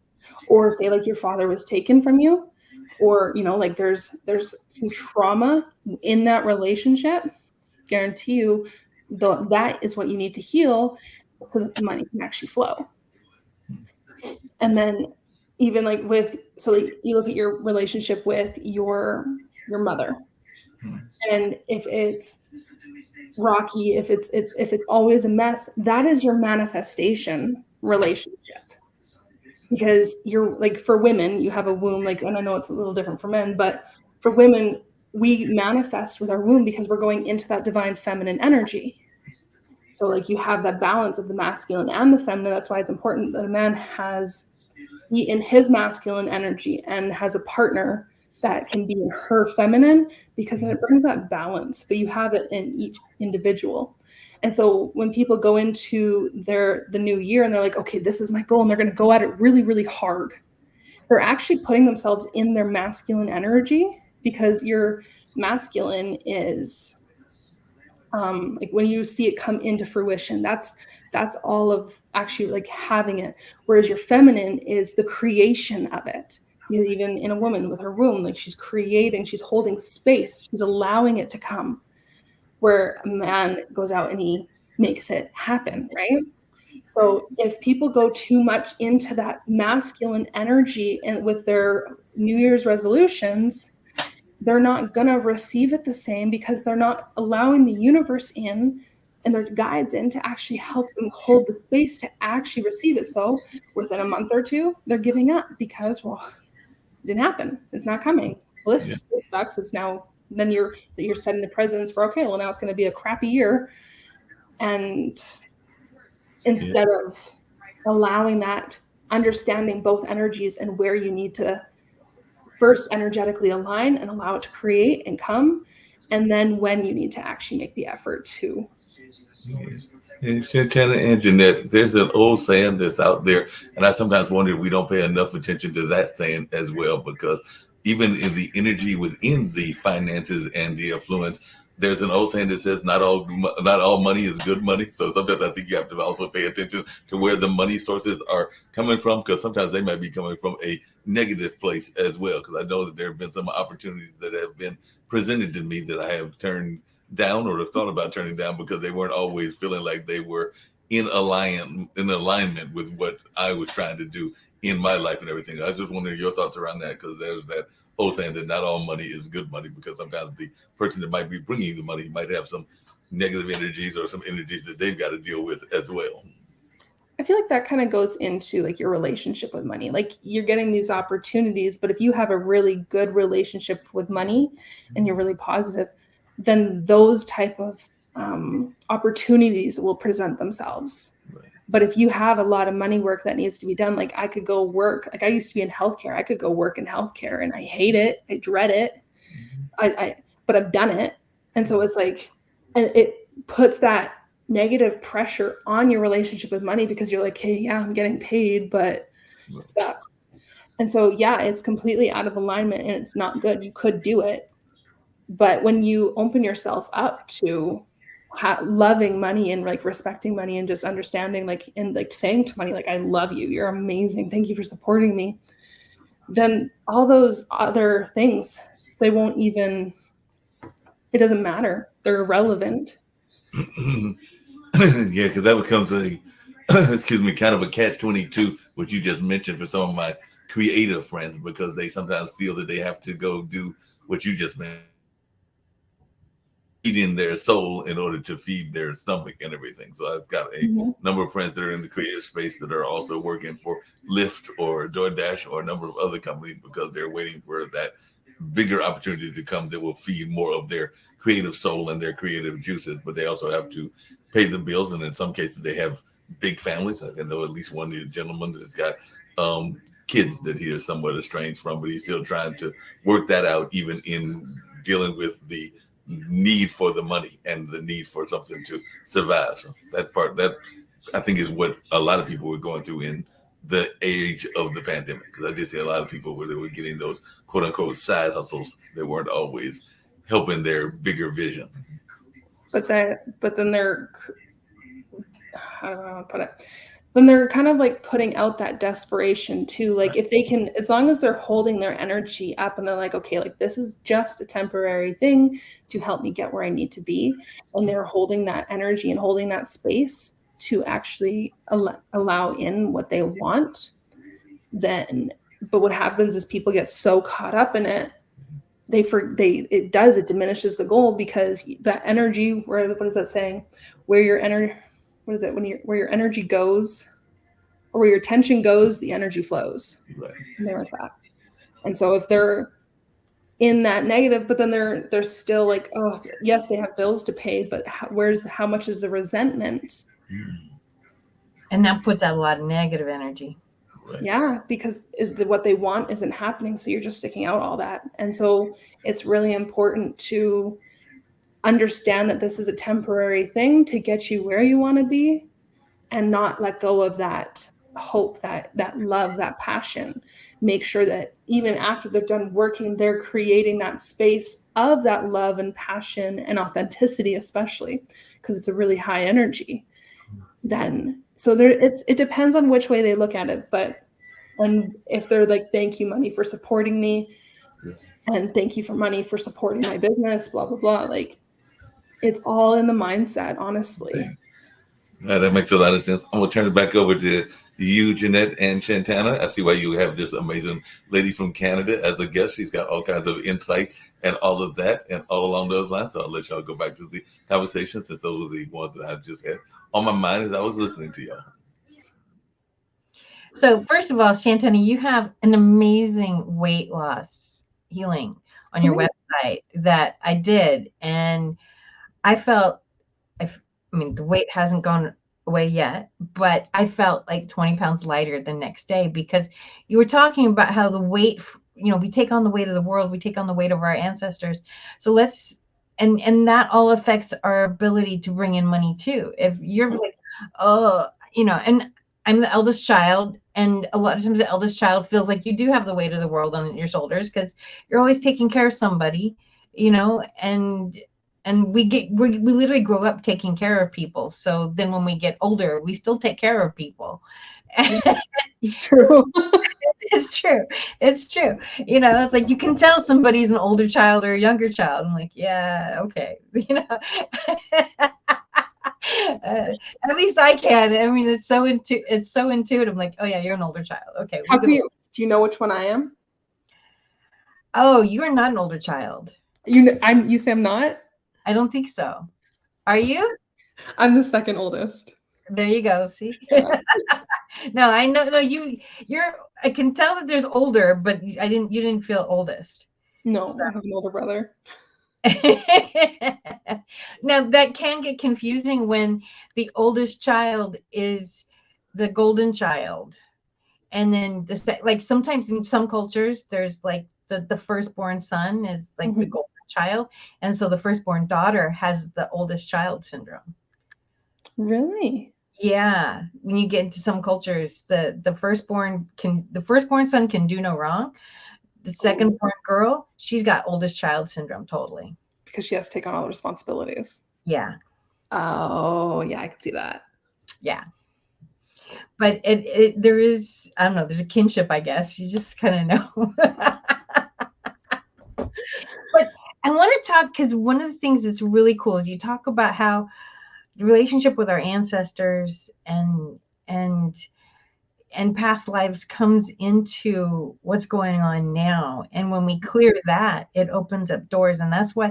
or say like your father was taken from you, or, you know, like there's some trauma in that relationship, guarantee you that is what you need to heal so that the money can actually flow. And then even like so like you look at your relationship with your mother, and if it's rocky, if it's always a mess, that is your manifestation relationship. Because you're like, for women, you have a womb, like, and I know it's a little different for men, but for women, we manifest with our womb because we're going into that divine feminine energy. So like you have that balance of the masculine and the feminine. That's why it's important that a man be in his masculine energy and has a partner that can be in her feminine, because then it brings that balance, but you have it in each individual. And so when people go into the new year and they're like, okay, this is my goal, and they're going to go at it really, really hard, they're actually putting themselves in their masculine energy, because your masculine is like when you see it come into fruition, that's all of actually like having it. Whereas your feminine is the creation of it. Because even in a woman with her womb, like she's creating, she's holding space, she's allowing it to come. Where a man goes out and he makes it happen, right? So if people go too much into that masculine energy and with their New Year's resolutions, they're not going to receive it the same, because they're not allowing the universe in and their guides in to actually help them hold the space to actually receive it. So within a month or two, they're giving up because, well, it didn't happen. It's not coming. Well, this sucks. It's now, then you're setting the precedence for, okay, well, now it's going to be a crappy year. And instead of allowing that, understanding both energies and where you need to first energetically align and allow it to create and come, and then when you need to actually make the effort to. Chantana and Jeanette, there's an old saying that's out there, and I sometimes wonder if we don't pay enough attention to that saying as well, because even in the energy within the finances and the affluence, there's an old saying that says not all money is good money. So sometimes I think you have to also pay attention to where the money sources are coming from, because sometimes they might be coming from a negative place as well. Because I know that there have been some opportunities that have been presented to me that I have turned down or have thought about turning down, because they weren't always feeling like they were in alignment with what I was trying to do in my life and everything. I just wonder your thoughts around that, because there's that old saying that not all money is good money, because sometimes the person that might be bringing you the money might have some negative energies or some energies that they've got to deal with as well. I feel like that kind of goes into like your relationship with money. Like you're getting these opportunities, but if you have a really good relationship with money and you're really positive, then those type of opportunities will present themselves. Right. But if you have a lot of money work that needs to be done, like I could go work, like I used to be in healthcare, I could go work in healthcare and I hate it, I dread it, but I've done it. And so it's like, and it puts that negative pressure on your relationship with money, because you're like, hey, yeah, I'm getting paid, but it sucks. And so, yeah, it's completely out of alignment and it's not good. You could do it. But when you open yourself up to loving money and like respecting money and just understanding, like, and like saying to money, like, I love you, you're amazing, thank you for supporting me. then all those other things, they won't even, it doesn't matter. They're irrelevant. Yeah, because that becomes a excuse me, kind of a catch-22, which you just mentioned for some of my creative friends, because they sometimes feel that they have to go do what you just mentioned, feeding their soul in order to feed their stomach and everything. So I've got a number of friends that are in the creative space that are also working for Lyft or DoorDash or a number of other companies, because they're waiting for that bigger opportunity to come that will feed more of their creative soul and their creative juices. But they also have to pay the bills, and in some cases they have big families. I know at least one gentleman that's got kids that he is somewhat estranged from, but he's still trying to work that out, even in dealing with the need for the money and the need for something to survive. So that part, that I think is what a lot of people were going through in the age of the pandemic, because I did see a lot of people where they were getting those quote unquote side hustles that weren't always helping their bigger vision. But then they're, I don't know how to put it. Then they're kind of like putting out that desperation too. Like if they can, as long as they're holding their energy up and they're like, okay, like this is just a temporary thing to help me get where I need to be. And they're holding that energy and holding that space to actually allow in what they want. Then, but what happens is people get so caught up in it, it diminishes the goal, because that energy, what is that saying? Where your energy, what is it? Where your energy goes, or where your attention goes, the energy flows. Right. Something like that. And so if they're in that negative, but then they're still like, oh yes, they have bills to pay, but how much is the resentment? And that puts out a lot of negative energy. Right. Yeah, because what they want isn't happening, so you're just sticking out all that. And so it's really important to understand that this is a temporary thing to get you where you want to be, and not let go of that hope, that love, that passion. Make sure that even after they're done working, they're creating that space of that love and passion and authenticity, especially because it's a really high energy. Then so it depends on which way they look at it. But and if they're like, thank you, money, for supporting me, and thank you for money for supporting my business, blah blah blah, like it's all in the mindset, honestly. Yeah, that makes a lot of sense. I'm gonna turn it back over to you, Jeanette and Shantana. I see why you have this amazing lady from Canada as a guest. She's got all kinds of insight and all of that and all along those lines. So I'll let y'all go back to the conversation, since those were the ones that I just had on my mind as I was listening to y'all. So first of all, Shantana, you have an amazing weight loss healing on your website that I did. And I felt, I mean, the weight hasn't gone away yet, but I felt like 20 pounds lighter the next day, because you were talking about how the weight, we take on the weight of the world, we take on the weight of our ancestors. So and that all affects our ability to bring in money too. If you're like, and I'm the eldest child, and a lot of times the eldest child feels like you do have the weight of the world on your shoulders, because you're always taking care of somebody, and we literally grow up taking care of people. So then when we get older, we still take care of people. It's true. It's true. It's true. It's like you can tell somebody's an older child or a younger child. I'm like, yeah, okay. At least I can. I mean, it's so intuitive. I'm like, oh yeah, you're an older child. Okay. Do you know which one I am? Oh, you are not an older child. You say I'm not? I don't think so. Are you? I'm the second oldest. There you go. See? Yeah. No, I know. No, you're. I can tell that there's older, but you didn't feel oldest. No, so. I have an older brother. Now that can get confusing when the oldest child is the golden child, and then like sometimes in some cultures there's like the firstborn son is like the golden child, and so the firstborn daughter has the oldest child syndrome. Really? Yeah, when you get into some cultures, the firstborn son can do no wrong. The second-born girl, she's got oldest child syndrome totally. Because she has to take on all the responsibilities. Yeah. Oh, yeah, I can see that. Yeah. but there is, I don't know, there's a kinship, I guess. You just kind of know. But I want to talk, because one of the things that's really cool is you talk about how the relationship with our ancestors and past lives comes into what's going on now. And when we clear that, it opens up doors. And that's why,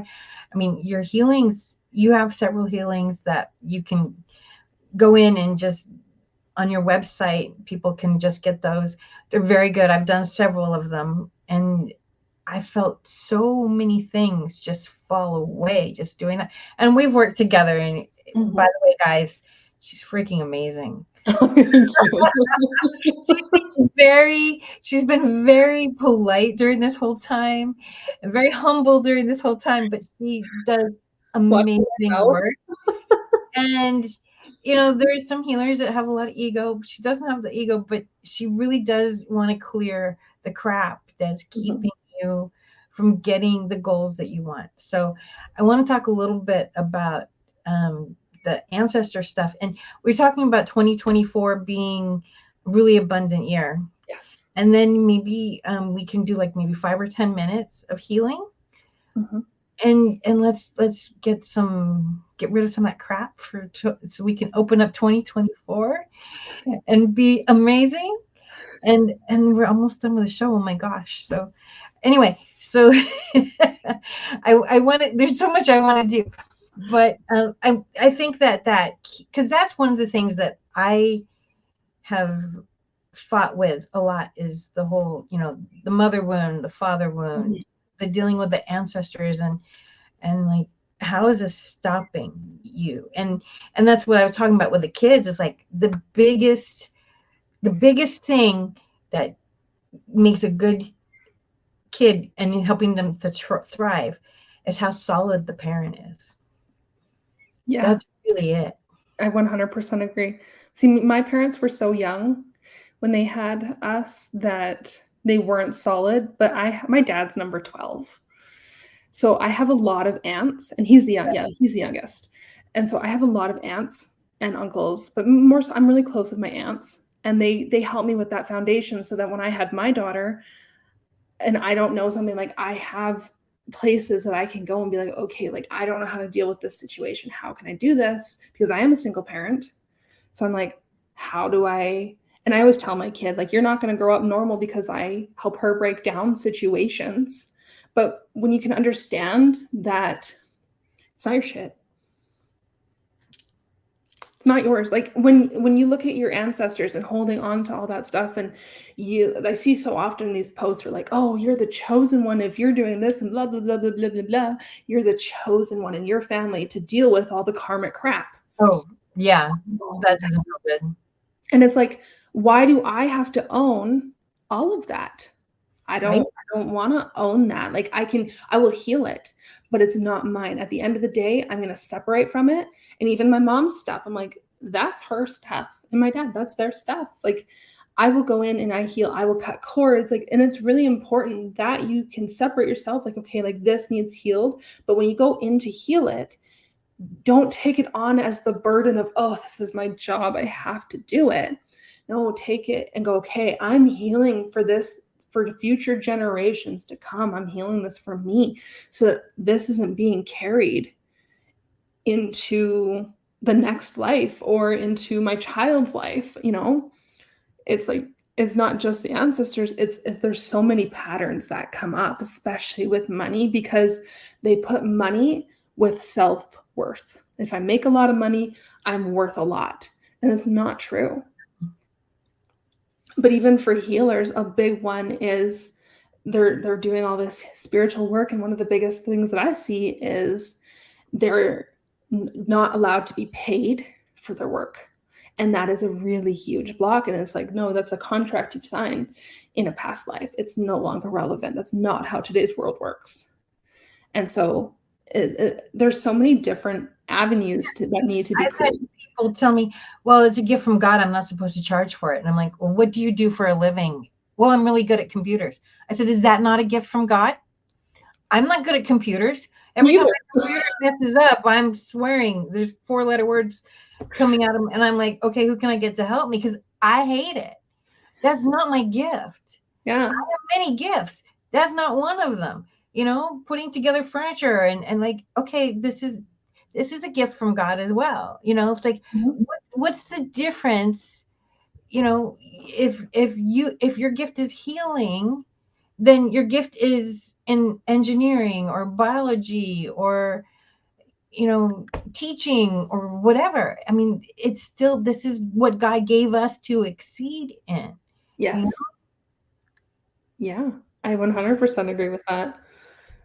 I mean, your healings, you have several healings that you can go in and just on your website, people can just get those. They're very good. I've done several of them, and I felt so many things just fall away just doing that. And we've worked together. And by the way, guys, she's freaking amazing. She's been very polite during this whole time and very humble during this whole time, but she does amazing work. And there's some healers that have a lot of ego. She doesn't have the ego, but she really does want to clear the crap that's keeping you from getting the goals that you want. So I want to talk a little bit about the ancestor stuff. And we're talking about 2024 being a really abundant year. Yes. And then maybe we can do like maybe 5 or 10 minutes of healing. And let's get rid of some of that crap so we can open up 2024 and be amazing. And we're almost done with the show. Oh my gosh. So anyway, so I want to, there's so much I want to do, but I think that because that's one of the things that I have fought with a lot is the whole, the mother wound, the father wound, the dealing with the ancestors, and like, how is this stopping you? And that's what I was talking about with the kids. It's like the biggest thing that makes a good kid and helping them to thrive is how solid the parent is. Yeah, that's really it. I 100% agree. See, my parents were so young when they had us that they weren't solid, but my dad's number 12. So I have a lot of aunts, and he's the youngest. And so I have a lot of aunts and uncles, but more so I'm really close with my aunts, and they help me with that foundation so that when I had my daughter and I don't know something, like I have places that I can go and be like, okay, like I don't know how to deal with this situation. How can I do this? Because I am a single parent. So I'm like, how do I? And I always tell my kid, like, you're not going to grow up normal because I help her break down situations. But when you can understand that it's not your shit, it's not yours. Like when you look at your ancestors and holding on to all that stuff, and I see so often these posts are like, oh, you're the chosen one if you're doing this and blah, blah, blah, blah, blah, blah, blah. You're the chosen one in your family to deal with all the karmic crap. Oh, yeah. That doesn't feel good. And it's like, why do I have to own all of that? I don't want to own that. Like I will heal it, but it's not mine. At the end of the day, I'm going to separate from it. And even my mom's stuff, I'm like, that's her stuff. And my dad, that's their stuff. Like I will go in and I heal, I will cut cords. Like, and it's really important that you can separate yourself. Like, okay, like this needs healed. But when you go in to heal it, don't take it on as the burden of, oh, this is my job, I have to do it. No, take it and go, okay, I'm healing for this, for the future generations to come. I'm healing this for me so that this isn't being carried into the next life or into my child's life. It's like, it's not just the ancestors. There's so many patterns that come up, especially with money, because they put money with self-worth. If I make a lot of money, I'm worth a lot. And it's not true. But even for healers, a big one is they're doing all this spiritual work. And one of the biggest things that I see is they're not allowed to be paid for their work. And that is a really huge block. And it's like, no, that's a contract you've signed in a past life. It's no longer relevant. That's not how today's world works. And so there's so many different avenues that need to be cleared. People tell me, well, it's a gift from God, I'm not supposed to charge for it. And I'm like, well, what do you do for a living? Well, I'm really good at computers. I said, is that not a gift from God? I'm not good at computers. Every time my computer messes up, I'm swearing there's 4-letter words coming out of them. And I'm like, okay, who can I get to help me? Because I hate it. That's not my gift. Yeah. I have many gifts. That's not one of them. Putting together furniture and like, okay, this is a gift from God as well. It's like, Mhm. what's the difference? If your gift is healing, then your gift is in engineering or biology or teaching or whatever. I mean, it's still, this is what God gave us to exceed in. Yes. Yeah, I 100% agree with that.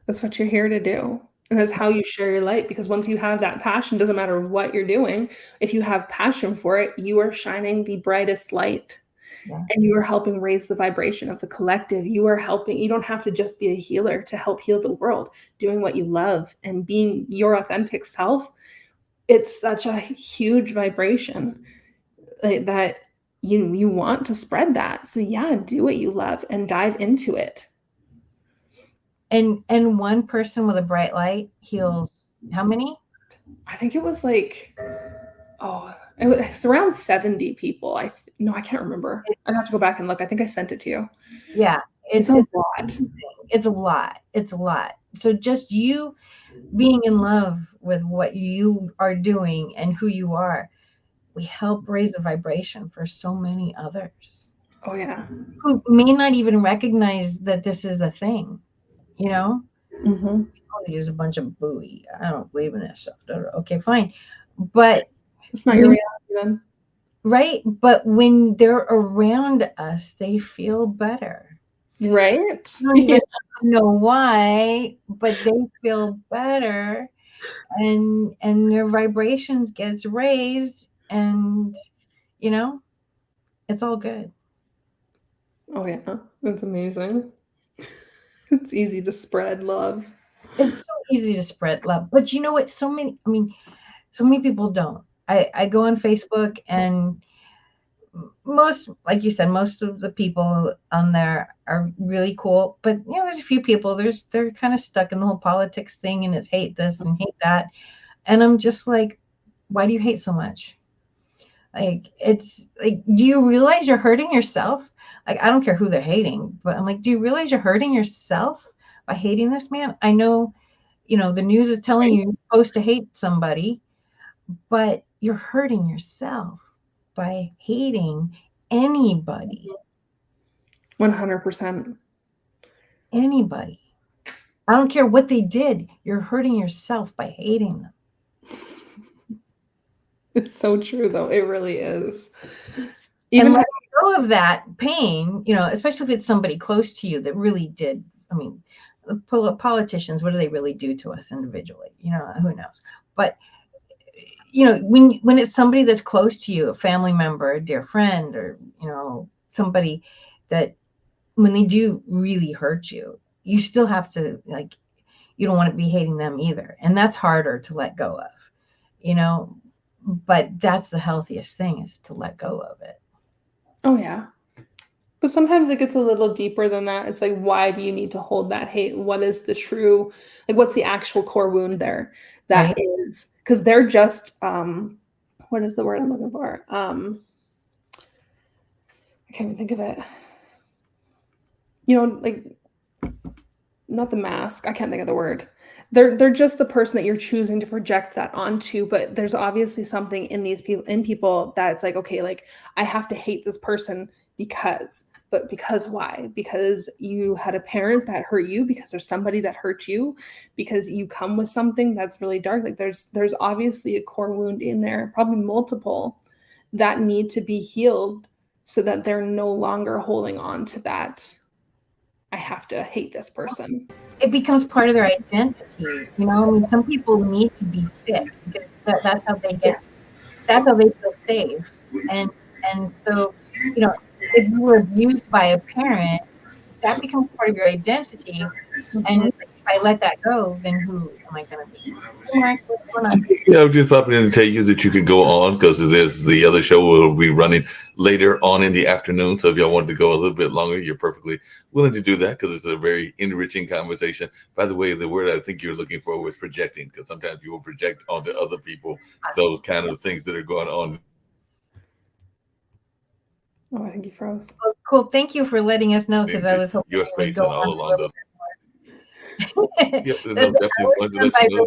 That's what you're here to do. And that's how you share your light, because once you have that passion, doesn't matter what you're doing, if you have passion for it, you are shining the brightest light. Yeah. And you are helping raise the vibration of the collective. You are helping, you don't have to just be a healer to help heal the world. Doing what you love and being your authentic self, it's such a huge vibration that you want to spread that. So yeah, do what you love and dive into it. And one person with a bright light heals how many? I think it was like, it was around 70 people. I can't remember. I'd have to go back and look. I think I sent it to you. Yeah, It's a lot. It's a lot. It's a lot. So just you being in love with what you are doing and who you are, we help raise the vibration for so many others. Oh yeah. Who may not even recognize that this is a thing, Mm-hmm. Use a bunch of buoy. I don't believe in this stuff. Okay, fine. But it's not your reality then. Right? But when they're around us, they feel better. Right? I don't even know why, but they feel better, and their vibrations gets raised, and it's all good. Oh yeah, that's amazing. It's easy to spread love. It's so easy to spread love, but you know what? So many people don't. I go on Facebook, and most, like you said, most of the people on there are really cool, but there's a few people, they're kind of stuck in the whole politics thing, and it's hate this and hate that, and I'm just like, why do you hate so much? Like, it's like, do you realize you're hurting yourself? Like, I don't care who they're hating, but I'm like, do you realize you're hurting yourself by hating this man? I know, the news is telling you you're supposed to hate somebody, but you're hurting yourself by hating anybody. 100%. Anybody. I don't care what they did. You're hurting yourself by hating them. It's so true, though. It really is. Even let go of that pain, especially if it's somebody close to you that really did. I mean, politicians, what do they really do to us individually? Who knows? But when it's somebody that's close to you, a family member, a dear friend, or somebody that, when they do really hurt you, you still have to, like, you don't want to be hating them either, and that's harder to let go of, but that's the healthiest thing, is to let go of it. Oh yeah. But sometimes it gets a little deeper than that. It's like, why do you need to hold that hate? What is the true, like, what's the actual core wound there? That right. Is, because they're just, what is the word I'm looking for? I can't even think of it. Like, not the mask. I can't think of the word. They're just the person that you're choosing to project that onto. But there's obviously something in these people that's like, okay, like, I have to hate this person because why? Because you had a parent that hurt you, because there's somebody that hurt you, because you come with something that's really dark. Like, there's obviously a core wound in there, probably multiple, that need to be healed so that they're no longer holding on to that. I have to hate this person. It becomes part of their identity. Some people need to be sick, because that's how they get, that's how they feel safe. And so, if you were abused by a parent, that becomes part of your identity. And if I let that go, then who am I going to be? Yeah, I'm just popping in to tell you that you can go on, because there's the other show will be running later on in the afternoon. So if y'all wanted to go a little bit longer, you're perfectly willing to do that, because it's a very enriching conversation. By the way, the word I think you're looking for was projecting, because sometimes you will project onto other people those kind of things that are going on. Oh, I think he froze. Oh, cool. Thank you for letting us know because I was hoping Your it would space go and all on a along little those. bit. Yep, no, The definitely hours wanted to went let by you know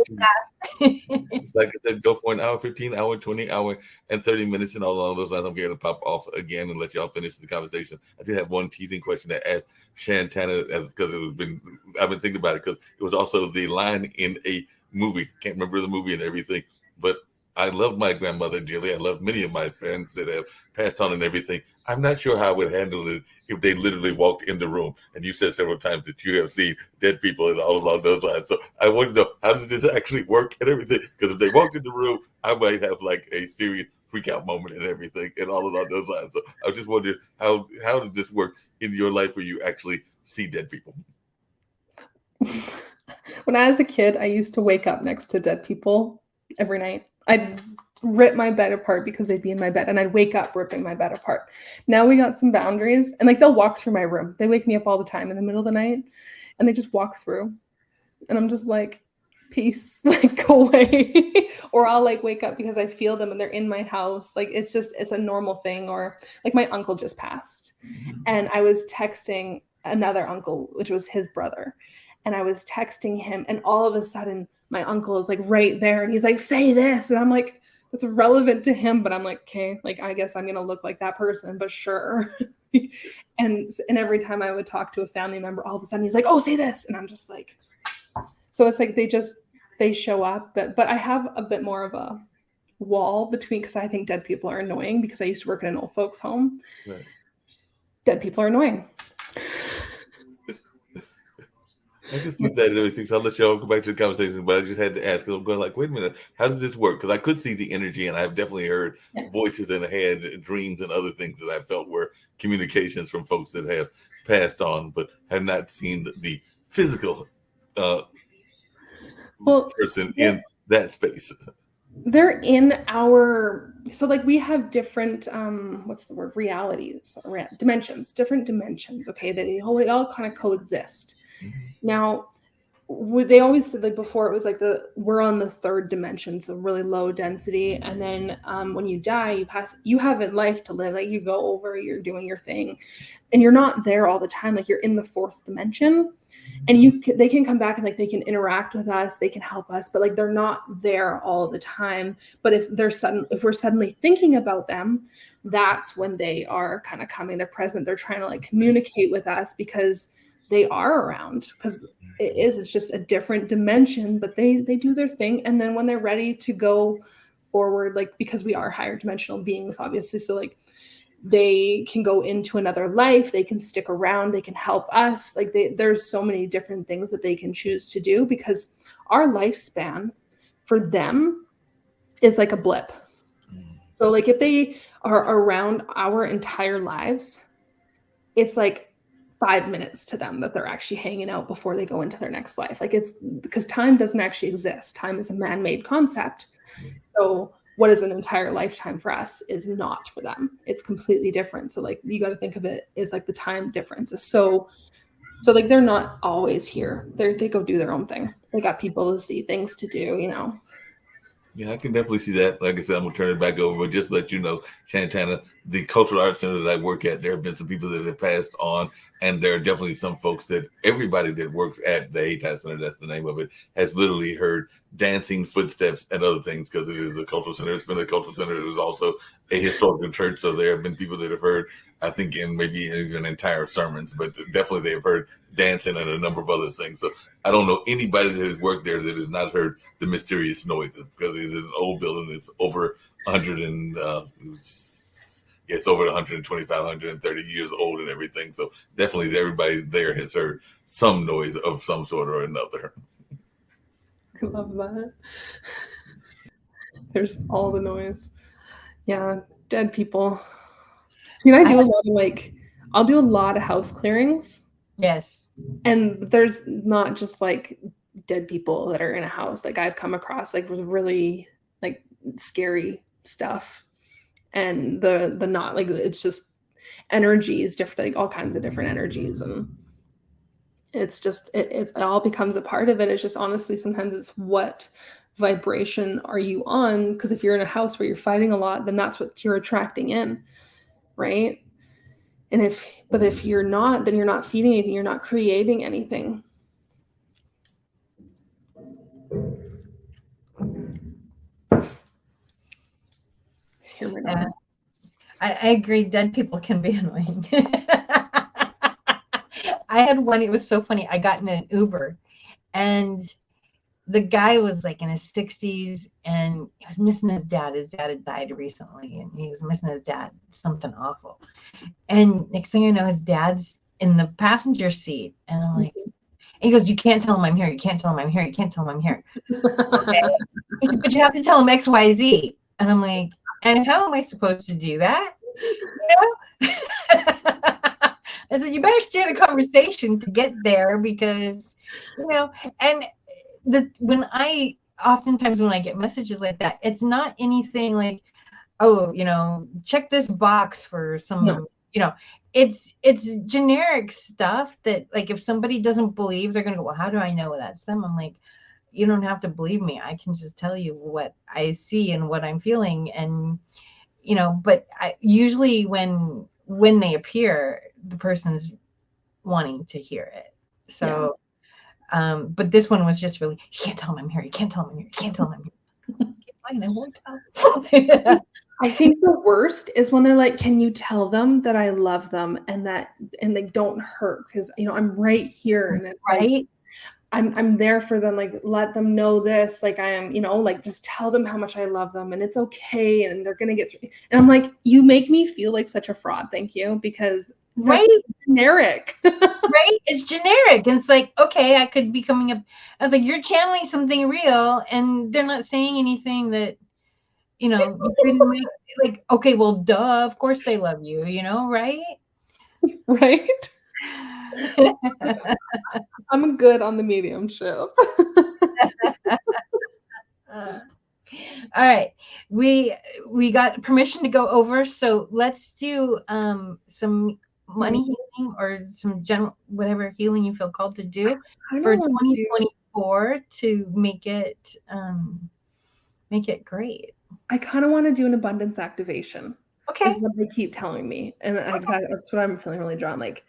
really too. fast. Like I said, go for an hour, 15, hour, 20, hour, and 30 minutes, and all along those lines. I'm going to pop off again and let y'all finish the conversation. I did have one teasing question to ask Shantana, because I've been thinking about it because it was also the line in a movie. Can't remember the movie and everything, but I love my grandmother dearly. I love many of my friends that have passed on and everything. I'm not sure how I would handle it if they literally walked in the room. And you said several times that you have seen dead people and all along those lines. So I want to know, how does this actually work and everything? Because if they walked in the room, I might have like a serious freak out moment and everything and all along those lines. So I just wondered, how does this work in your life where you actually see dead people? When I was a kid, I used to wake up next to dead people every night. I'd rip my bed apart because they'd be in my bed, and I'd wake up ripping my bed apart. Now we got some boundaries, and like they'll walk through my room. They wake me up all the time in the middle of the night, and they just walk through, and I'm just like, peace, like go away. Or I'll like wake up because I feel them and they're in my house. Like it's a normal thing. Or like my uncle just passed, and I was texting another uncle, which was his brother. And I was texting him, and all of a sudden my uncle is like right there, and he's like, say this. And I'm like, that's relevant to him, but I'm like, okay, like I guess I'm gonna look like that person, but sure. and every time I would talk to a family member, all of a sudden he's like, oh, say this. And I'm just like, so it's like they show up, but I have a bit more of a wall between, because I think dead people are annoying, because I used to work in an old folks home. Right. Dead people are annoying. I can see that and everything, so I'll let y'all go back to the conversation, but I just had to ask, because I'm going like, wait a minute, how does this work? Because I could see the energy, and I've definitely heard voices in the head, dreams, and other things that I felt were communications from folks that have passed on, but have not seen the physical person in that space. They're in our, so like we have different what's the word, realities, dimensions, different dimensions, okay, they all kind of coexist. Now they always said, like before, it was like we're on the third dimension, so really low density, and then when you die, you have a life to live, like you go over, you're doing your thing, and you're not there all the time, like you're in the fourth dimension, and they can come back and like they can interact with us, they can help us, but like they're not there all the time. But if we're suddenly thinking about them, that's when they are kind of coming, they're present, they're trying to like communicate with us, because they are around, because it's just a different dimension, but they do their thing. And then when they're ready to go forward, like, because we are higher dimensional beings, obviously, so like they can go into another life, they can stick around, they can help us, like there's so many different things that they can choose to do, because our lifespan for them is like a blip. So like if they are around our entire lives, it's like 5 minutes to them that they're actually hanging out before they go into their next life. Like it's because time doesn't actually exist. Time is a man-made concept. So what is an entire lifetime for us is not for them. It's completely different. So like you got to think of it as like the time difference is so like they're not always here. They go do their own thing. They got people to see, things to do, you know. Yeah, I can definitely see that. Like I said, I'm gonna turn it back over, but just to let you know, Shantana, the Cultural Arts Center that I work at, there have been some people that have passed on, and there are definitely some folks that everybody that works at the Hayti Center, that's the name of it, has literally heard dancing, footsteps, and other things, because it is a cultural center. It's been a cultural center. It is also a historical church, so there have been people that have heard, I think, in maybe even entire sermons, but definitely they have heard dancing and a number of other things. So I don't know anybody that has worked there that has not heard the mysterious noises, because it is an old building. It's over 100 and it's over 125, 130 years old and everything. So definitely everybody there has heard some noise of some sort or another. I love that. There's all the noise. Yeah, dead people. See, I do a lot of I'll do a lot of house clearings. Yes. And there's not just like dead people that are in a house. Like I've come across like really like scary stuff, and the not like, it's just energy is different, like all kinds of different energies, and it's just it all becomes a part of it. It's just honestly sometimes it's what vibration are you on, because if you're in a house where you're fighting a lot, then that's what you're attracting in, right? And if you're not, then you're not feeding anything, you're not creating anything. Hear my Yeah. dog. I agree. Dead people can be annoying. I had one, it was so funny. I got in an Uber and the guy was like in his 60s and he was missing his dad. His dad had died recently and he was missing his dad, something awful. And next thing I know, his dad's in the passenger seat. And I'm like, and he goes, you can't tell him I'm here. You can't tell him I'm here. You can't tell him I'm here. Okay. He said, but you have to tell him X, Y, Z. And I'm like, and how am I supposed to do that? You know? I said, you better steer the conversation to get there because, you know, and when I oftentimes when I get messages like that, it's not anything like, oh, you know, check this box for some, No. you know, it's generic stuff that like if somebody doesn't believe, they're gonna go, well, how do I know that's them? I'm like, you don't have to believe me. I can just tell you what I see and what I'm feeling, and you know, but I usually when they appear, the person's wanting to hear it. So but this one was just really, you can't tell him I'm here. You can't tell him I'm here. You can't tell him I'm here. Fine, I won't tell. I think the worst is when they're like, can you tell them that I love them and they don't hurt because you know I'm right here and it's right? like I'm there for them, like let them know this, like I am, you know, like just tell them how much I love them and it's okay and they're gonna get through. And I'm like, you make me feel like such a fraud, thank you, because Right? generic. Right? It's generic. And it's like, okay, I could be coming up. I was like, you're channeling something real, and they're not saying anything that, you know, you couldn't make like, okay, well, duh, of course they love you, you know, right? Right? I'm good on the mediumship. All right, we got permission to go over, so let's do some money healing or some general whatever healing you feel called to do for 2024 to make it great. I kind of want to do an abundance activation. Okay. Is what they keep telling me, and that's what I'm feeling really drawn, like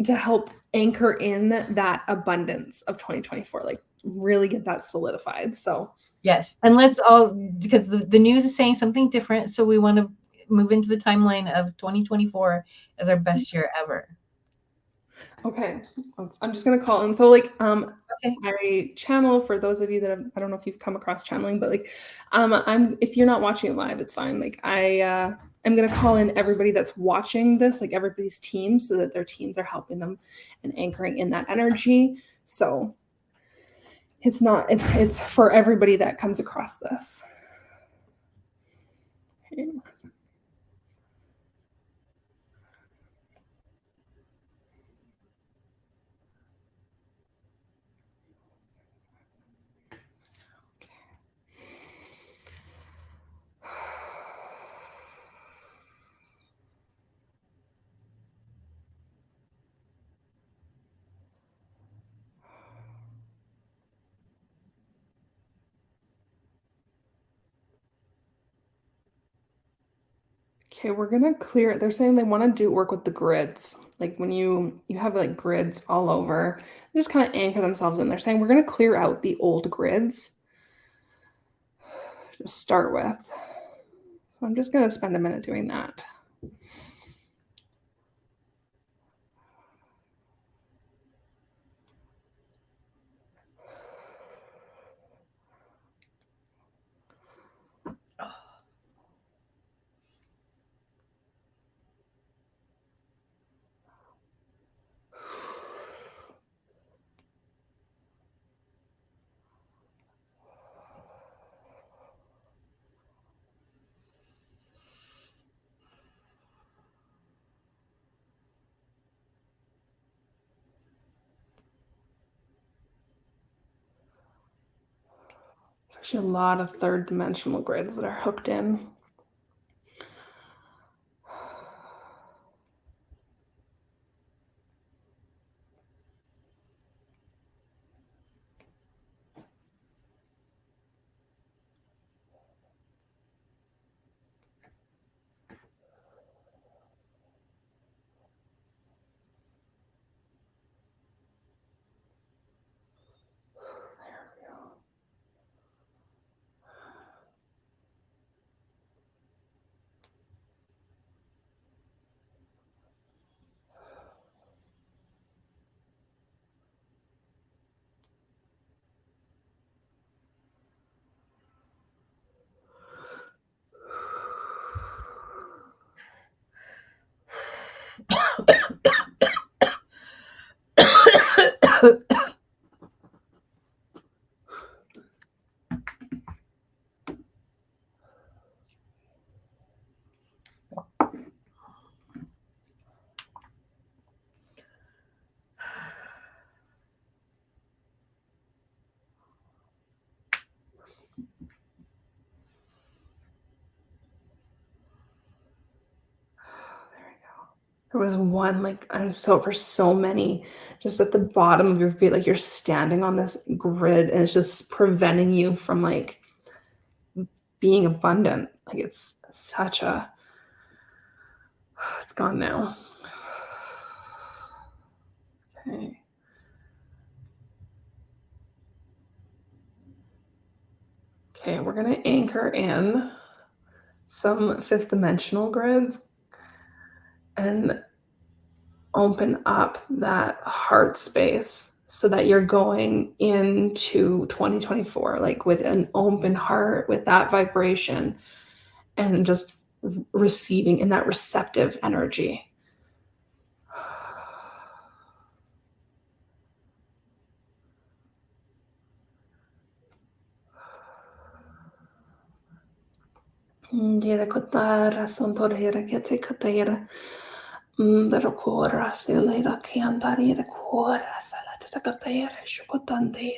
to help anchor in that abundance of 2024, like really get that solidified. So yes, and let's all, because the news is saying something different, so we want to move into the timeline of 2024 as our best year ever. Okay, I'm just gonna call in. So like okay. I channel, for those of you that I don't know if you've come across channeling, but like I'm, if you're not watching it live, it's fine. Like I'm gonna call in everybody that's watching this, like everybody's team, so that their teams are helping them and anchoring in that energy. So it's for everybody that comes across this. Okay. Okay, we're gonna clear it. They're saying they want to do work with the grids. Like when you have like grids all over, they just kind of anchor themselves in. They're saying we're gonna clear out the old grids to start with. So I'm just gonna spend a minute doing that. There's actually a lot of third dimensional grids that are hooked in. There was one, like, I'm so for so many, just at the bottom of your feet, like you're standing on this grid and it's just preventing you from like being abundant. Like it's such a, it's gone now. Okay. Okay, we're gonna anchor in some fifth dimensional grids and open up that heart space so that you're going into 2024 like with an open heart, with that vibration, and just receiving in that receptive energy. Dira kotara sontorera kete katera. Dara kora selera kiandari da kora salata katera shukotande.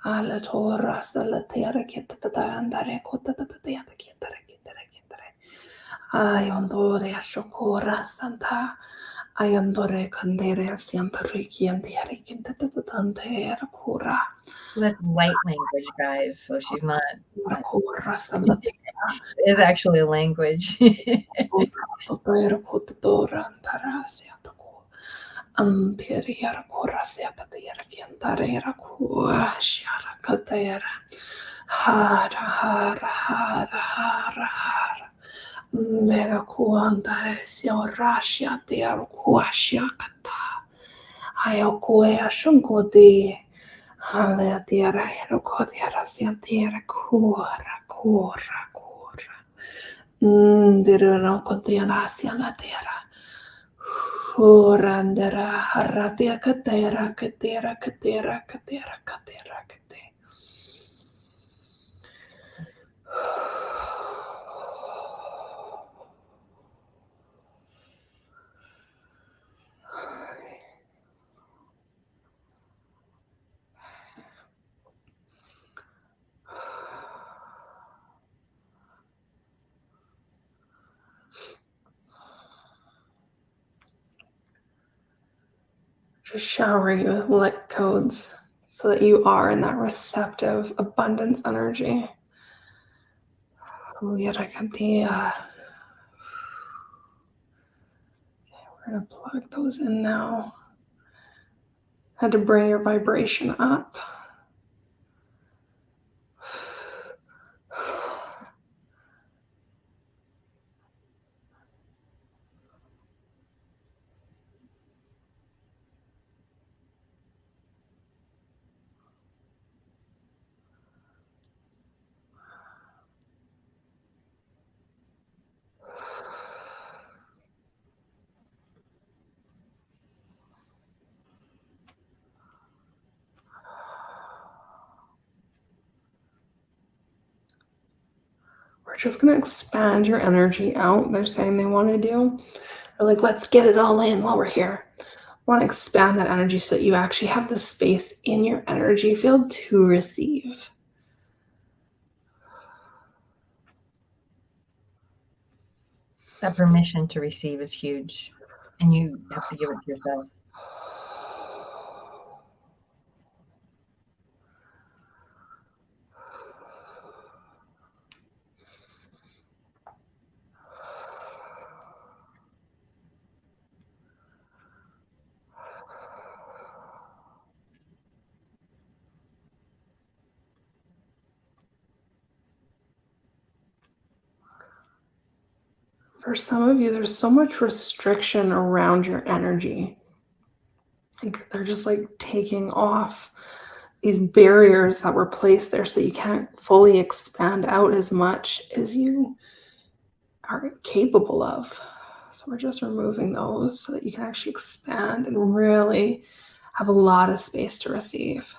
Ala tora salatera ketata andare kotata tia kitara kitara kitara. Ayondore shukora santa. Ayondore kandere siempre kiandere kitata tandera kora. So that's light language, guys. So she's not. Kora salata. It is actually a language. Anterior coraseta de Kiandarera Kuashara Katera Hara Hara Hara Hara Hara Mera Kuanda Siorasia de Kuashia Kata Ayokuea Shungodi Hale Dera Herokodiara Siantera Kura Kura Kura Dera Kodiana Sianatera Kurandera haratia katera katera katera katera katera kate. Just showering you with light codes so that you are in that receptive abundance energy. Okay, we're going to plug those in now. Had to bring your vibration up. We're just going to expand your energy out. They're saying they want to do. They're like, let's get it all in while we're here. Want to expand that energy so that you actually have the space in your energy field to receive. That permission to receive is huge, and you have to give it to yourself. For some of you, there's so much restriction around your energy. Like they're just like taking off these barriers that were placed there so you can't fully expand out as much as you are capable of. So we're just removing those so that you can actually expand and really have a lot of space to receive.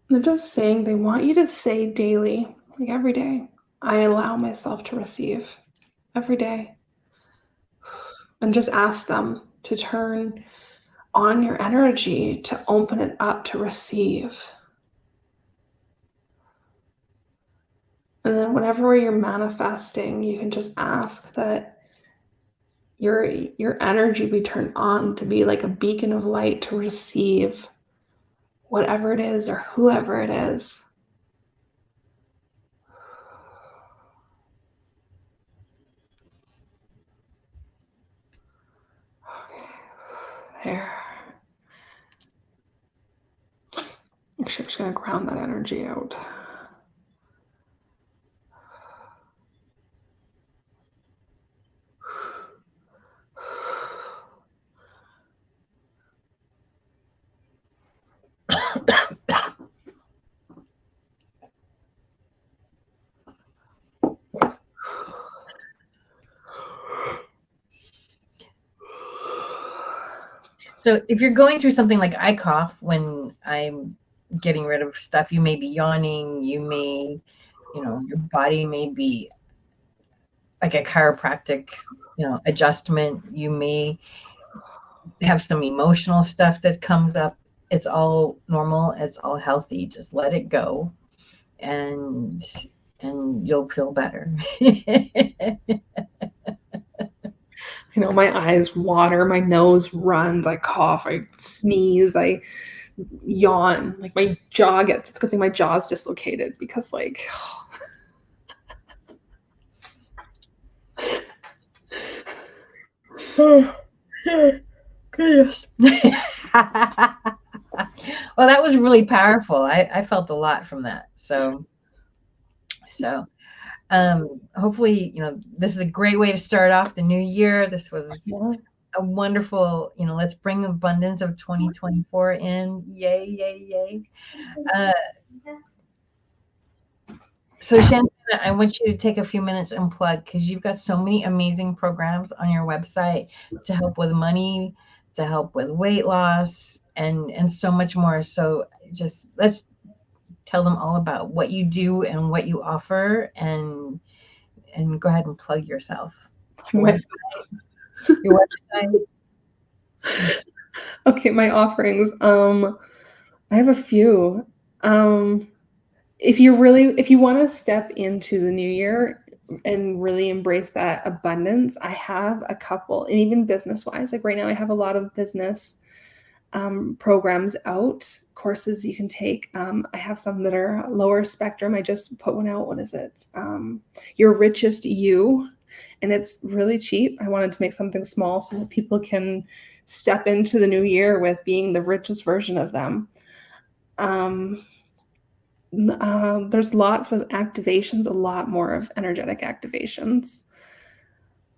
They're just saying they want you to say daily, like every day, I allow myself to receive every day. And just ask them to turn on your energy to open it up to receive. And then whenever you're manifesting, you can just ask that your energy be turned on to be like a beacon of light to receive whatever it is or whoever it is. Okay. There. Actually, I'm just going to ground that energy out. So if you're going through something like I cough when I'm getting rid of stuff, you may be yawning, you may, your body may be like a chiropractic, adjustment. You may have some emotional stuff that comes up. It's all normal. It's all healthy. Just let it go and you'll feel better. My eyes water, my nose runs, I cough, I sneeze, I yawn, like my jaw it's a good thing my jaw's dislocated because Goodness. Well, that was really powerful. I felt a lot from that. So hopefully, this is a great way to start off the new year. This was a wonderful, let's bring the abundance of 2024 in. Yay, yay, yay. So Shantana, I want you to take a few minutes and plug, because you've got so many amazing programs on your website to help with money, to help with weight loss, and so much more. So just let's tell them all about what you do and what you offer, and go ahead and plug yourself. Your website. Okay, my offerings. I have a few. If you want to step into the new year and really embrace that abundance, I have a couple, and even business-wise, like right now I have a lot of business programs out, courses you can take. I have some that are lower spectrum. I just put one out. What is it? Your Richest You. And it's really cheap. I wanted to make something small so that people can step into the new year with being the richest version of them. There's lots with activations, a lot more of energetic activations.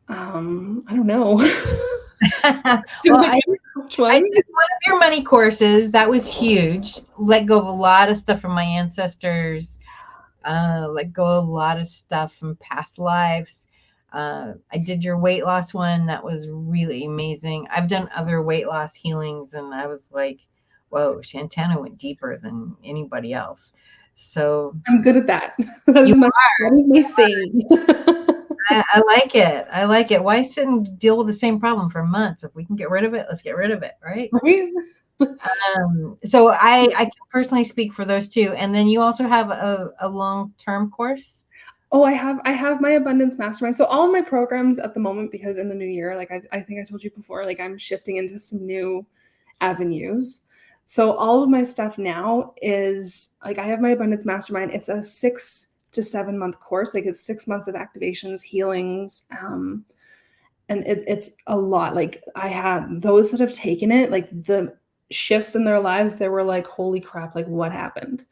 I don't know. Well, I took one of your money courses. That was huge. Let go of a lot of stuff from my ancestors. Let go of a lot of stuff from past lives. I did your weight loss one. That was really amazing. I've done other weight loss healings, and I was like, whoa, Shantana went deeper than anybody else. So I'm good at that. That is my thing. I like it. I like it. Why sit and deal with the same problem for months? If we can get rid of it, let's get rid of it, right? Right? So I can personally speak for those two. And then you also have a long-term course. Oh, I have my Abundance Mastermind. So all of my programs at the moment, because in the new year, like I think I told you before, like I'm shifting into some new avenues. So all of my stuff now is like I have my Abundance Mastermind. It's a 6 to 7 month course. Like it's 6 months of activations, healings, and it's a lot. Like I had those that have taken it, like the shifts in their lives, they were like, holy crap, like what happened?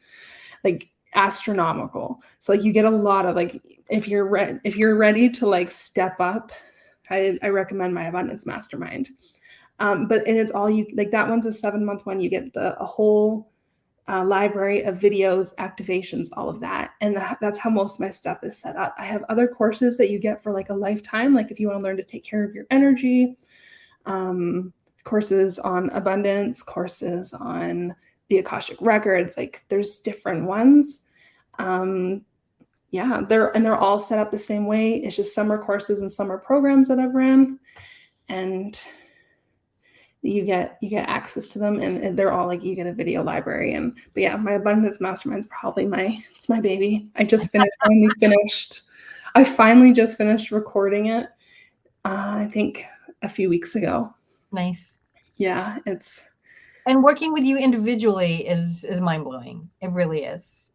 Like astronomical. So like you get a lot of like if you're ready to like step up, I recommend my Abundance Mastermind. But it's all you like. That one's a 7-month one. You get a whole library of videos, activations, all of that, and that's how most of my stuff is set up. I have other courses that you get for like a lifetime, like if you want to learn to take care of your energy, courses on abundance, courses on the Akashic records. Like there's different ones. Yeah, they're all set up the same way. It's just summer courses and summer programs that I've ran, and you get access to them, and they're all like you get a video library. But yeah, my Abundance Mastermind is probably it's my baby. I finally just finished recording it. I think a few weeks ago. Nice. Yeah, and working with you individually is mind-blowing. It really is.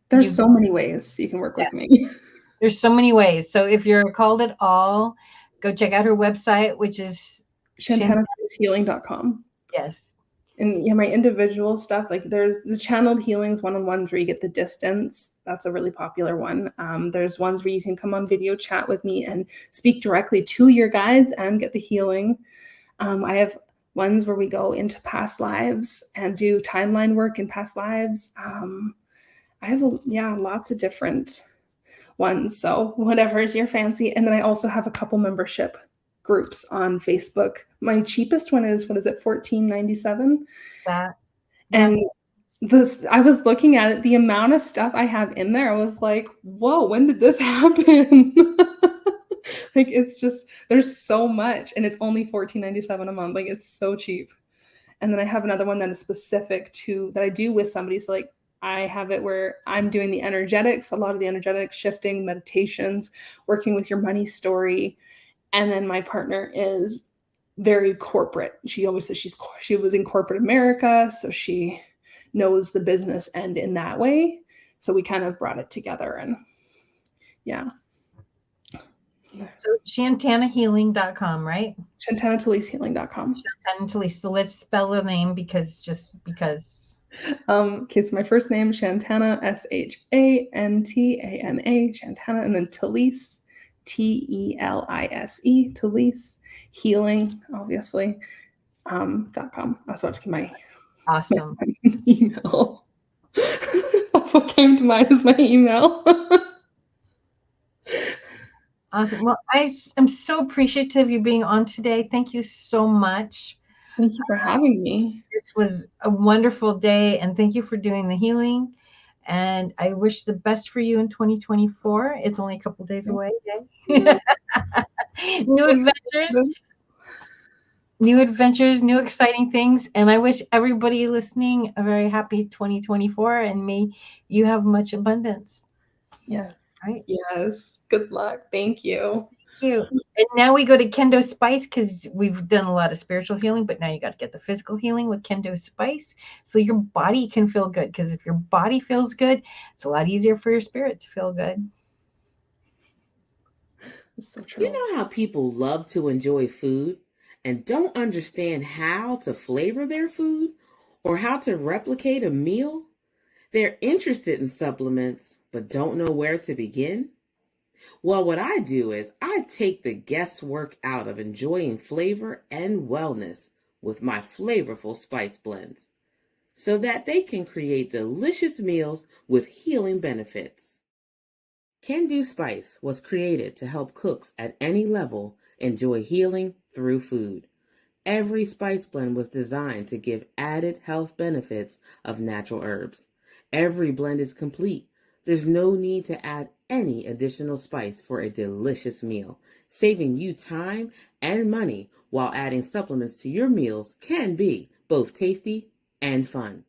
There's so many ways you can work with me. There's so many ways. So if you're called at all, go check out her website, which is ShantanaSpaceHealing.com. Yes. And yeah, my individual stuff, like there's the channeled healings one-on-ones where you get the distance. That's a really popular one. There's ones where you can come on video chat with me and speak directly to your guides and get the healing. I have ones where we go into past lives and do timeline work in past lives. I have lots of different ones. So whatever is your fancy. And then I also have a couple membership groups on Facebook. My cheapest one is, $14.97? And I was looking at it, the amount of stuff I have in there, I was like, whoa, when did this happen? Like it's just, there's so much, and it's only $14.97 a month. Like it's so cheap. And then I have another one that is specific to that I do with somebody. So like I have it where I'm doing the energetics, a lot of the energetic shifting, meditations, working with your money story. And then my partner is very corporate. She always says she was in corporate America, so she knows the business end in that way. So we kind of brought it together, and yeah. So ShantanaHealing.com, right? ShantanaTaliseHealing.com. Shantana Talise. So let's spell the name because. Okay, so my first name, Shantana, Shantana, Shantana, and then Talise, Telise, Talise, healing, obviously, .com. I was about to get my awesome email. That's what came to mind as my email. Awesome. Well, I am so appreciative of you being on today. Thank you so much. Thank you for having me. This was a wonderful day, and thank you for doing the healing. And I wish the best for you in 2024. It's only a couple days away. New adventures, new exciting things. And I wish everybody listening a very happy 2024, and may you have much abundance. Yes. Right? Yes. Good luck. Thank you. Thank you. And now we go to Kendo Spice, because we've done a lot of spiritual healing, but now you got to get the physical healing with Kendo Spice so your body can feel good. Because if your body feels good, it's a lot easier for your spirit to feel good. That's so true. You know how people love to enjoy food and don't understand how to flavor their food or how to replicate a meal? They're interested in supplements, but don't know where to begin? Well, what I do is I take the guesswork out of enjoying flavor and wellness with my flavorful spice blends so that they can create delicious meals with healing benefits. Kendo Spice was created to help cooks at any level enjoy healing through food. Every spice blend was designed to give added health benefits of natural herbs. Every blend is complete. There's no need to add any additional spice for a delicious meal. Saving you time and money while adding supplements to your meals can be both tasty and fun.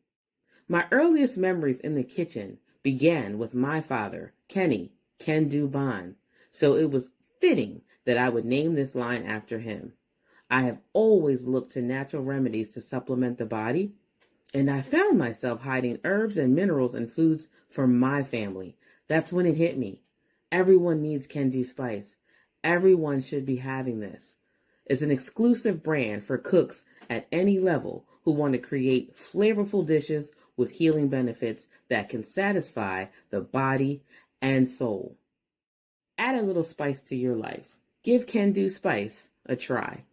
My earliest memories in the kitchen began with my father, Kenny Can Do Bond, so it was fitting that I would name this line after him. I have always looked to natural remedies to supplement the body, and I found myself hiding herbs and minerals in foods for my family. That's when it hit me. Everyone needs Can Do Spice. Everyone should be having this. It's an exclusive brand for cooks at any level who want to create flavorful dishes with healing benefits that can satisfy the body and soul. Add a little spice to your life. Give Can Do Spice a try.